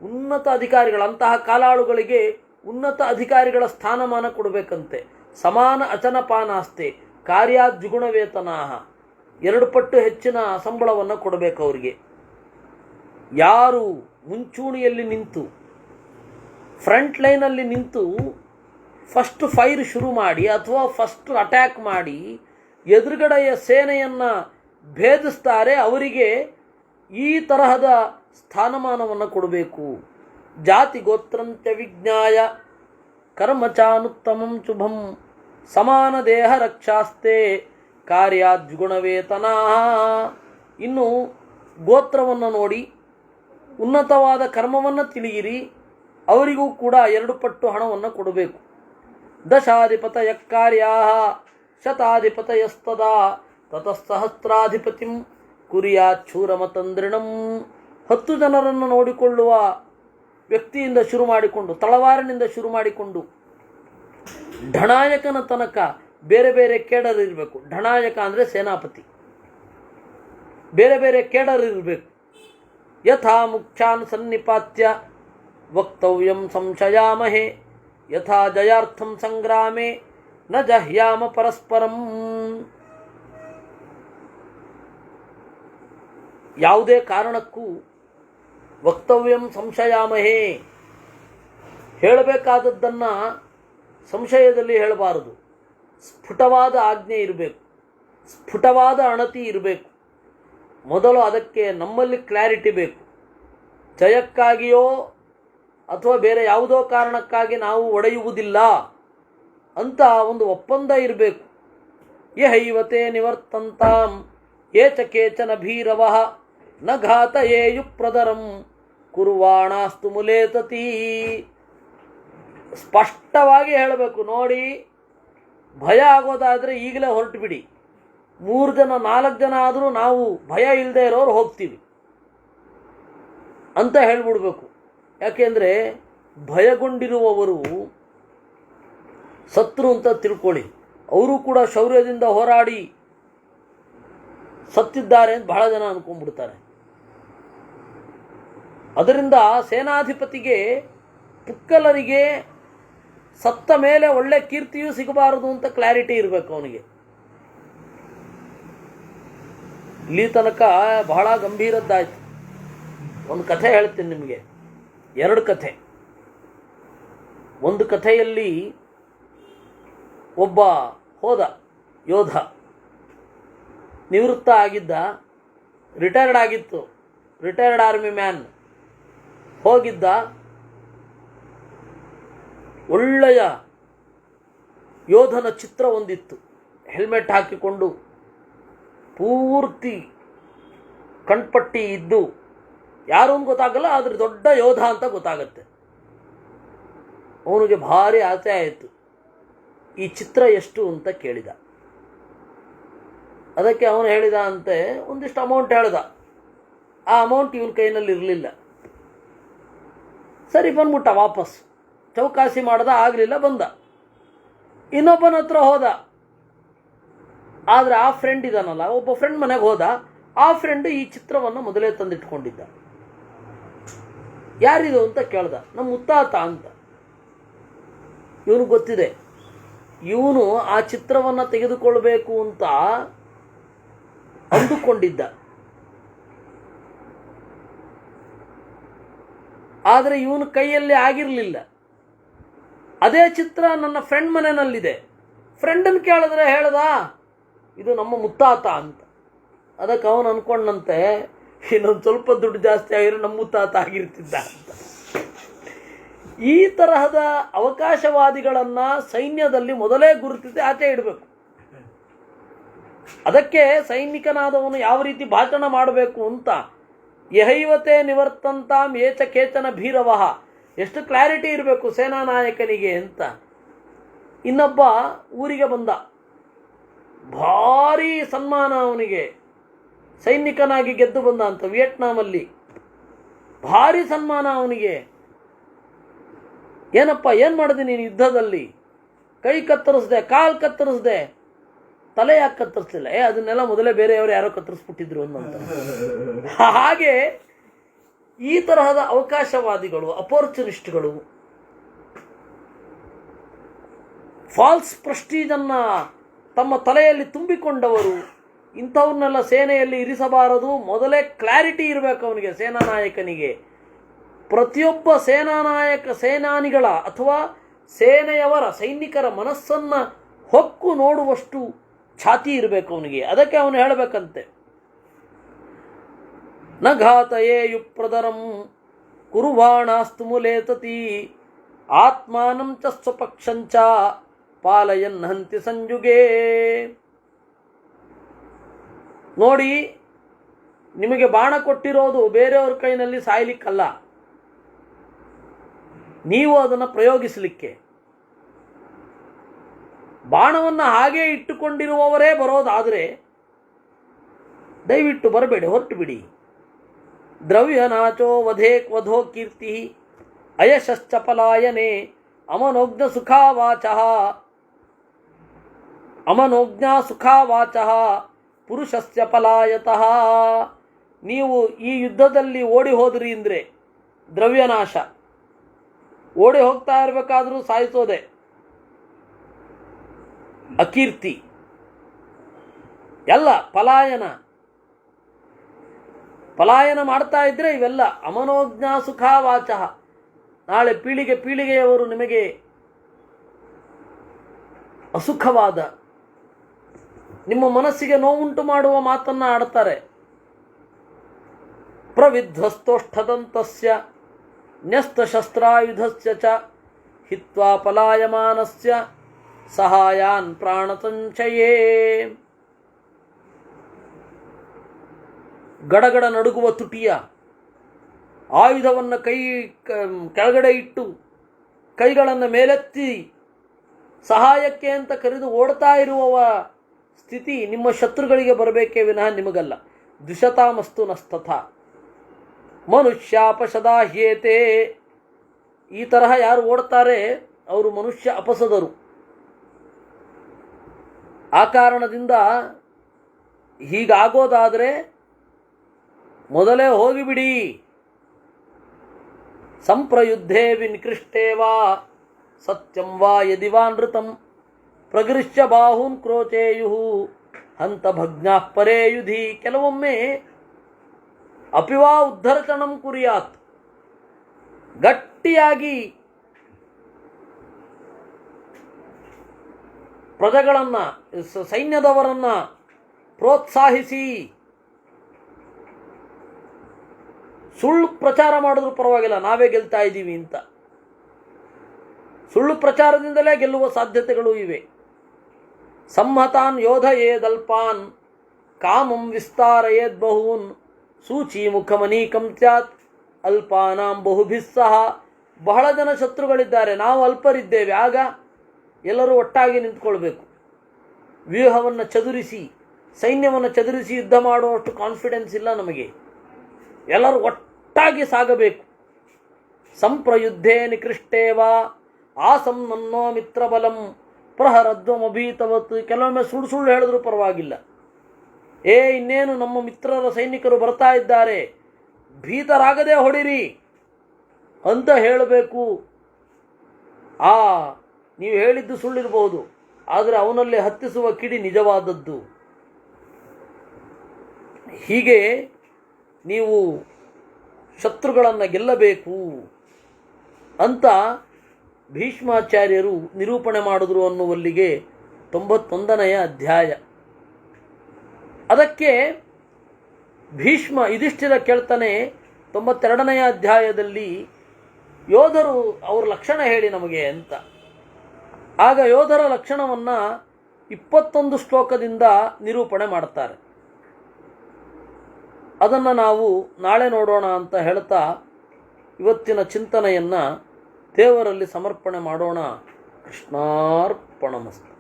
ಉನ್ನತ ಅಧಿಕಾರಿಗಳ, ಅಂತಹ ಕಾಲಾಳುಗಳಿಗೆ ಉನ್ನತ ಅಧಿಕಾರಿಗಳ ಸ್ಥಾನಮಾನ ಕೊಡಬೇಕಂತೆ. ಸಮಾನ ಅಚನ ಪಾನಾಸ್ತೆ ಕಾರ್ಯಾದ್ವಿಗುಣ ವೇತನಾಹ, 2 ಪಟ್ಟು ಹೆಚ್ಚಿನ ಸಂಬಳವನ್ನು ಕೊಡಬೇಕು ಅವರಿಗೆ. ಯಾರು ಮುಂಚೂಣಿಯಲ್ಲಿ ನಿಂತು, ಫ್ರಂಟ್ ಲೈನಲ್ಲಿ ನಿಂತು ಫಸ್ಟ್ ಫೈರ್ ಶುರು ಮಾಡಿ ಅಥವಾ ಫಸ್ಟ್ ಅಟ್ಯಾಕ್ ಮಾಡಿ ಎದುರುಗಡೆಯ ಸೇನೆಯನ್ನು ಭೇದಿಸ್ತಾರೆ, ಅವರಿಗೆ ಈ ತರಹದ ಸ್ಥಾನಮಾನವನ್ನು ಕೊಡಬೇಕು. ಜಾತಿ ಗೋತ್ರಂತ್ಯ ವಿಜ್ಞಾಯ ಕರ್ಮಚಾನುತ್ತಮಂ ಶುಭಂ ಸಮಾನ ದೇಹ ರಕ್ಷಾಸ್ತೆ ಕಾರ್ಯಾದ್ವಿಗುಣವೇತನಾ. ಇನ್ನು ಗೋತ್ರವನ್ನು ನೋಡಿ ಉನ್ನತವಾದ ಕರ್ಮವನ್ನು ತಿಳಿಯಿರಿ, ಅವರಿಗೂ ಕೂಡ 2 ಪಟ್ಟು ಹಣವನ್ನು ಕೊಡಬೇಕು. ದಶಾಧಿಪತಯ ಕಾರ್ಯಾ ಶತಾಧಿಪತಯಸ್ತದಾ ತತಃಸಹಸ್ರಾಧಿಪತಿಂ ಕುರಿಯಾಚ್ಛೂರಮತಂದ್ರಿಣಂ. 10 ಜನರನ್ನು ನೋಡಿಕೊಳ್ಳುವ ವ್ಯಕ್ತಿಯಿಂದ ಶುರು ಮಾಡಿಕೊಂಡು, ತಳವಾರಿನಿಂದ ಶುರು ಮಾಡಿಕೊಂಡು ಢನಾಯಕನ ತನಕ ಬೇರೆ ಬೇರೆ ಕೇಡರ್ ಇರಬೇಕು. ಢನಾಯಕ ಅಂದರೆ ಸೇನಾಪತಿ, ಬೇರೆ ಬೇರೆ ಕೇಡರ್ ಇರಬೇಕು. ಯಥಾ ಮುಖ್ಯಾನ್ ಸನ್ನಿಪಾತ್ಯ ವಕ್ತವ್ಯಂ ಸಂಶಯಾಮಹೇ ಯಥಾ ಜಯಾರ್ಥಂ ಸಂಗ್ರಾಮೇ ನ ಜಹ್ಯಾಮ ಪರಸ್ಪರಂ. ಯಾವುದೇ ಕಾರಣಕ್ಕೂ ವಕ್ತವ್ಯಂ ಸಂಶಯಾಮಹೇ, ಹೇಳಬೇಕಾದದ್ದನ್ನು ಸಂಶಯದಲ್ಲಿ ಹೇಳಬಾರದು. ಸ್ಫುಟವಾದ ಆಜ್ಞೆ ಇರಬೇಕು, ಸ್ಫುಟವಾದ ಅಣತಿ ಇರಬೇಕು. ಮೊದಲು ಅದಕ್ಕೆ ನಮ್ಮಲ್ಲಿ ಕ್ಲಾರಿಟಿ ಬೇಕು. ಜಯಕ್ಕಾಗಿಯೋ ಅಥವಾ ಬೇರೆ ಯಾವುದೋ ಕಾರಣಕ್ಕಾಗಿ ನಾವು ಒಡೆಯುವುದಿಲ್ಲ ಅಂತ ಒಂದು ಒಪ್ಪಂದ ಇರಬೇಕು. ಯಹೈವತೆ ನಿವರ್ತಂತಾಂ ಯೇ ಚ ಕೇಚನ ಭೀರವಃ ನ ಘಾತಯೇಯು ಪ್ರದರಂ ಕುರ್ವಾಣಾಸ್ತು ಮುಲೇತತಿ. ಸ್ಪಷ್ಟವಾಗಿ ಹೇಳಬೇಕು. ನೋಡಿ, ಭಯ ಆಗೋದಾದರೆ ಈಗಲೇ ಹೊರಟು ಬಿಡಿ. 3 ಜನ 4 ಜನ ಆದರೂ ನಾವು ಭಯ ಇಲ್ಲದೆ ಇರೋರು ಹೋಗ್ತೀವಿ ಅಂತ ಹೇಳಿಬಿಡ್ಬೇಕು. ಯಾಕೆಂದರೆ ಭಯಗೊಂಡಿರುವವರು ಸತ್ರು ಅಂತ ತಿಳ್ಕೊಳ್ಳಿ, ಅವರು ಕೂಡ ಶೌರ್ಯದಿಂದ ಹೋರಾಡಿ ಸತ್ತಿದ್ದಾರೆ ಅಂತ ಬಹಳ ಜನ ಅಂದ್ಕೊಂಡ್ಬಿಡ್ತಾರೆ. ಅದರಿಂದ ಸೇನಾಧಿಪತಿಗೆ, ಪುಕ್ಕಲರಿಗೆ ಸತ್ತ ಮೇಲೆ ಒಳ್ಳೆ ಕೀರ್ತಿಯೂ ಸಿಗಬಾರದು ಅಂತ ಕ್ಲಾರಿಟಿ ಇರಬೇಕು ಅವನಿಗೆ. ಇಲ್ಲಿ ತನಕ ಬಹಳ ಗಂಭೀರದ್ದಾಯ್ತು. ಒಂದು ಕಥೆ ಹೇಳ್ತೀನಿ ನಿಮಗೆ, 2 ಕಥೆ. ಒಂದು ಕಥೆಯಲ್ಲಿ ಒಬ್ಬ ಹೋದ ಯೋಧ, ನಿವೃತ್ತ ಆಗಿದ್ದ, ರಿಟೈರ್ಡ್ ಆಗಿತ್ತು, ರಿಟೈರ್ಡ್ ಆರ್ಮಿ ಮ್ಯಾನ್ ಹೋಗಿದ್ದ. ಒಳ್ಳೆಯ ಯೋಧನ ಚಿತ್ರ ಒಂದಿತ್ತು, ಹೆಲ್ಮೆಟ್ ಹಾಕಿಕೊಂಡು ಪೂರ್ತಿ ಕಣ್ಪಟ್ಟಿ ಇದ್ದು, ಯಾರು ಅಂತ ಗೊತ್ತಾಗಲ್ಲ, ಆದರೆ ದೊಡ್ಡ ಯೋಧ ಅಂತ ಗೊತ್ತಾಗತ್ತೆ. ಅವನಿಗೆ ಭಾರಿ ಆಸೆ ಆಯಿತು. ಈ ಚಿತ್ರ ಎಷ್ಟು ಅಂತ ಕೇಳಿದ. ಅದಕ್ಕೆ ಅವನು ಹೇಳಿದ ಅಂತೆ, ಒಂದಿಷ್ಟು ಅಮೌಂಟ್ ಹೇಳ್ದ. ಆ ಅಮೌಂಟ್ ಇವನ ಕೈನಲ್ಲಿ ಇರಲಿಲ್ಲ. ಸರಿ ಬಂದ್ಬಿಟ್ಟ ವಾಪಸ್. ಚೌಕಾಸಿ ಮಾಡ್ದ, ಆಗಲಿಲ್ಲ, ಬಂದ. ಇನ್ನೊಬ್ಬನ ಹತ್ರ ಹೋದ. ಆದರೆ ಆ ಫ್ರೆಂಡ್ ಇದಾನಲ್ಲ, ಒಬ್ಬ ಫ್ರೆಂಡ್ ಮನೆಗೆ ಹೋದ. ಆ ಫ್ರೆಂಡ್ ಈ ಚಿತ್ರವನ್ನು ಮೊದಲೇ ತಂದಿಟ್ಕೊಂಡಿದ್ದ. ಯಾರಿದು ಅಂತ ಕೇಳ್ದ. ನಮ್ಮ ಮುತ್ತಾತ ಅಂತ. ಇವನು ಗೊತ್ತಿದೆ, ಇವನು ಆ ಚಿತ್ರವನ್ನು ತೆಗೆದುಕೊಳ್ಬೇಕು ಅಂತ ಅಂದುಕೊಂಡಿದ್ದ. ಆದರೆ ಇವನ ಕೈಯಲ್ಲಿ ಆಗಿರಲಿಲ್ಲ. ಅದೇ ಚಿತ್ರ ನನ್ನ ಫ್ರೆಂಡ್ ಮನೆಯಲ್ಲಿದೆ. ಫ್ರೆಂಡನ್ನು ಕೇಳಿದ್ರೆ ಹೇಳ್ದ, ಇದು ನಮ್ಮ ಮುತ್ತಾತ ಅಂತ. ಅದಕ್ಕೆ ಅವನು ಅಂದ್ಕೊಂಡಂತೆ, ಇನ್ನೊಂದು ಸ್ವಲ್ಪ ದುಡ್ಡು ಜಾಸ್ತಿ ಆಗಿರೋ ನಮ್ಮ ಮುತ್ತಾತ ಆಗಿರ್ತಿದ್ದ ಅಂತ. ಈ ತರಹದ ಅವಕಾಶವಾದಿಗಳನ್ನು ಸೈನ್ಯದಲ್ಲಿ ಮೊದಲೇ ಗುರುತಿಸಿ ಆಚೆ ಇಡಬೇಕು. ಅದಕ್ಕೆ ಸೈನಿಕನಾದವನು ಯಾವ ರೀತಿ ಭಾಷಣ ಮಾಡಬೇಕು ಅಂತ, ಯಹೈವತೆ ನಿವರ್ತಂತಾಂ ಏಚ ಕೇಚನ ಭೀರವಃ, ಎಷ್ಟು ಕ್ಲಾರಿಟಿ ಇರಬೇಕು ಸೇನಾ ನಾಯಕನಿಗೆ ಅಂತ. ಇನ್ನೊಬ್ಬ ಊರಿಗೆ ಬಂದ, ಭಾರೀ ಸನ್ಮಾನ ಅವನಿಗೆ, ಸೈನಿಕನಾಗಿ ಗೆದ್ದು ಬಂದ ಅಂತ ವಿಯೆಟ್ನಾಮಲ್ಲಿ. ಭಾರಿ ಸನ್ಮಾನ ಅವನಿಗೆ. ಏನಪ್ಪ ಏನು ಮಾಡಿದೆ ನೀನು ಯುದ್ಧದಲ್ಲಿ? ಕೈ ಕತ್ತರಿಸ್ದೆ, ಕಾಲು ಕತ್ತರಿಸ್ದೆ, ತಲೆ ಯಾಕೆ ಕತ್ತರಿಸಲಿಲ್ಲ? ಅದನ್ನೆಲ್ಲ ಮೊದಲೇ ಬೇರೆಯವರು ಯಾರೋ ಕತ್ತರಿಸ್ಬಿಟ್ಟಿದ್ರು ಅನ್ನೋಂತ. ಹಾಗೆ ಈ ತರಹದ ಅವಕಾಶವಾದಿಗಳು, ಅಪೋರ್ಚುನಿಸ್ಟ್ಗಳು, ಫಾಲ್ಸ್ ಪ್ರೆಸ್ಟೀಜನ್ನು ತಮ್ಮ ತಲೆಯಲ್ಲಿ ತುಂಬಿಕೊಂಡವರು, ಇಂಥವ್ರನ್ನೆಲ್ಲ ಸೇನೆಯಲ್ಲಿ ಇರಿಸಬಾರದು. ಮೊದಲೇ ಕ್ಲಾರಿಟಿ ಇರಬೇಕು ಅವನಿಗೆ, ಸೇನಾ ನಾಯಕನಿಗೆ. ಪ್ರತಿಯೊಬ್ಬ ಸೇನಾನಿಗಳ ಅಥವಾ ಸೇನೆಯವರ ಸೈನಿಕರ ಮನಸ್ಸನ್ನು ಹೊಕ್ಕು ನೋಡುವಷ್ಟು ಛಾತಿ ಇರಬೇಕು ಅವನಿಗೆ. ಅದಕ್ಕೆ ಅವನು ಹೇಳಬೇಕಂತೆ, ನ ಘಾತಯೇಯುಪ್ರದರಂ ಕುರುವಾಣಾಸ್ತು ಮುಲೇತತಿ ಆತ್ಮಾನಂ ಚ ಸ್ವಪಕ್ಷಂಚ ಪಾಲಯನ್ ಹಂತಿ ಸಂಜುಗೇ. ನೋಡಿ, ನಿಮಗೆ ಬಾಣ ಕೊಟ್ಟಿರೋದು ಬೇರೆಯವ್ರ ಕೈನಲ್ಲಿ ಸಾಯ್ಲಿಕ್ಕಲ್ಲ, ನೀವು ಅದನ್ನು ಪ್ರಯೋಗಿಸಲಿಕ್ಕೆ. ಬಾಣವನ್ನು ಹಾಗೇ ಇಟ್ಟುಕೊಂಡಿರುವವರೇ ಬರೋದಾದರೆ ದಯವಿಟ್ಟು ಬರಬೇಡಿ, ಹೊರಟು ಬಿಡಿ. ದ್ರವ್ಯನಾಚೋ ವಧೋ ಕೀರ್ತಿ ಅಯಶಶ್ಚ ಪಲಾಯನೆ ಅಮನೋಜ್ಞ ಸುಖಾವಾಚ ಪುರುಷಸ್ಯ ಪಲಾಯತಃ. ನೀವು ಈ ಯುದ್ಧದಲ್ಲಿ ಓಡಿ ಹೋದ್ರಿ ಅಂದರೆ ದ್ರವ್ಯನಾಶ, ಓಡಿ ಹೋಗ್ತಾ ಇರಬೇಕಾದ್ರೂ ಸಾಯಿಸೋದೆ, ಅಕೀರ್ತಿ ಎಲ್ಲ ಪಲಾಯನ ಮಾಡ್ತಾ ಇದ್ರೆ ಇವೆಲ್ಲ ಅಮನೋಜ್ಞಾ ಸುಖಾವಾಚ. ನಾಳೆ ಪೀಳಿಗೆಯವರು ನಿಮಗೆ ಅಸುಖವಾದ, ನಿಮ್ಮ ಮನಸ್ಸಿಗೆ ನೋವುಂಟು ಮಾಡುವ ಮಾತನ್ನ ಆಡ್ತಾರೆ. ಪ್ರವಿಧ್ವಸ್ತೋಷ್ಠದಂತಸ್ಯ ನ್ಯಸ್ತಶಸ್ತ್ರಾಯುಧಸ್ಯ ಚ ಹಿತ್ವಾ ಪಲಾಯಮಾನಸ್ಯ ಸಹಾಯಾನ್ ಪ್ರಾಣಸಂಚಯೇ. ಗಡಗಡ ನಡುಗುವ ತುಟಿಯ ಆಯುಧವನ್ನು ಕೆಳಗಡೆ ಇಟ್ಟು ಕೈಗಳನ್ನು ಮೇಲೆತ್ತಿ ಸಹಾಯಕ್ಕೆ ಅಂತ ಕರೆದು ಓಡ್ತಾ ಇರುವವ ಸ್ಥಿತಿ ನಿಮ್ಮ ಶತ್ರುಗಳಿಗೆ ಬರಬೇಕೇ ವಿನಃ ನಿಮಗಲ್ಲ. ದ್ವಿಷತಾಮಸ್ತು ನಸ್ತಥ ಮನುಷ್ಯಾಪಶದಾಹ್ಯೇತೆ. ಈ ತರಹ ಯಾರು ಓಡ್ತಾರೆ ಅವರು ಮನುಷ್ಯ ಅಪಸದರು. ಆ ಕಾರಣದಿಂದ ಹೀಗಾಗೋದಾದರೆ ಮೊದಲೇ ಹೋಗಿಬಿಡಿ. ಸಂಪ್ರಯುದ್ಧೇ ವಿನಿಕೃಷ್ಟೇ ವಾ ಸತ್ಯಂ ವಾ ಯದಿ ವಾ ನೃತಂ ಪ್ರಗೃಶ್ಯ ಬಾಹೂನ್ ಕ್ರೋಚೇಯು ಹಂತ ಭಗ್ನಾಃ ಪರೇ ಯುಧಿ. ಕೆಲವೊಮ್ಮೆ ಅಪಿವಾ ಉದ್ಧರಚಣಂ ಕುರ್ಯಾತ್, ಗಟ್ಟಿಯಾಗಿ ಪ್ರಜೆಗಳನ್ನು, ಸೈನ್ಯದವರನ್ನು ಪ್ರೋತ್ಸಾಹಿಸಿ ಸುಳ್ಳು ಪ್ರಚಾರ ಮಾಡಿದ್ರೂ ಪರವಾಗಿಲ್ಲ, ನಾವೇ ಗೆಲ್ತಾ ಇದ್ದೀವಿ ಅಂತ. ಸುಳ್ಳು ಪ್ರಚಾರದಿಂದಲೇ ಗೆಲ್ಲುವ ಸಾಧ್ಯತೆಗಳು ಇವೆ. ಸಂಹತಾನ್ ಯೋಧಯೇದಲ್ಪಾನ್ ಕಾಮಂ ವಿಸ್ತಾರಯೇದ್ ಬಹೂನ್ ಸೂಚಿ ಮುಖಮನೀಕಂ ತ್ಯಾತ್ ಅಲ್ಪಾನಾಂ ಬಹುಭಿಸ್ಸಹ. ಬಹಳ ಜನ ಶತ್ರುಗಳಿದ್ದಾರೆ, ನಾವು ಅಲ್ಪರಿದ್ದೇವೆ. ಆಗ ಎಲ್ಲರೂ ಒಟ್ಟಾಗಿ ನಿಂತ್ಕೊಳ್ಬೇಕು. ವ್ಯೂಹವನ್ನು ಚದುರಿಸಿ, ಸೈನ್ಯವನ್ನು ಚದುರಿಸಿ ಯುದ್ಧ ಮಾಡುವಷ್ಟು ಕಾನ್ಫಿಡೆನ್ಸ್ ಇಲ್ಲ ನಮಗೆ. ಎಲ್ಲರೂ ಒಟ್ಟಾಗಿ ಸಾಗಬೇಕು. ಸಂಪ್ರಯುದ್ಧೇ ನಿಕೃಷ್ಟೇವಾ ಆಸಂ ನನ್ನೋ ಮಿತ್ರಬಲಂ ಪ್ರಹರದ್ವಮಭೀತವತ್. ಕೆಲವೊಮ್ಮೆ ಸುಳ್ಳು ಹೇಳಿದ್ರೂ ಪರವಾಗಿಲ್ಲ, ಇನ್ನೇನು ನಮ್ಮ ಮಿತ್ರರ ಸೈನಿಕರು ಬರ್ತಾ ಇದ್ದಾರೆ, ಭೀತರಾಗದೆ ಹೊಡಿರಿ ಅಂತ ಹೇಳಬೇಕು. ನೀವು ಹೇಳಿದ್ದು ಸುಳ್ಳಿರಬಹುದು, ಆದರೆ ಅವನಲ್ಲಿ ಹತ್ತಿಸುವ ಕಿಡಿ ನಿಜವಾದದ್ದು. ಹೀಗೆ ನೀವು ಶತ್ರುಗಳನ್ನು ಗೆಲ್ಲಬೇಕು ಅಂತ ಭೀಷ್ಮಾಚಾರ್ಯರು ನಿರೂಪಣೆ ಮಾಡಿದ್ರು ಅನ್ನುವಲ್ಲಿಗೆ 91ನೆಯ ಅಧ್ಯಾಯ. ಅದಕ್ಕೆ ಭೀಷ್ಮ ಯುಧಿಷ್ಠಿರ ಕೇಳ್ತಾನೆ 92ನೆಯ ಅಧ್ಯಾಯದಲ್ಲಿ, ಯೋಧರು ಅವ್ರ ಲಕ್ಷಣ ಹೇಳಿ ನಮಗೆ ಅಂತ. ಆಗ ಯೋಧರ ಲಕ್ಷಣವನ್ನು 21 ಶ್ಲೋಕದಿಂದ ನಿರೂಪಣೆ ಮಾಡ್ತಾರೆ. ಅದನ್ನು ನಾವು ನಾಳೆ ನೋಡೋಣ ಅಂತ ಹೇಳ್ತಾ ಇವತ್ತಿನ ಚಿಂತನೆಯನ್ನು ದೇವರಲ್ಲಿ ಸಮರ್ಪಣೆ ಮಾಡೋಣ. ಕೃಷ್ಣಾರ್ಪಣಮಸ್ತು.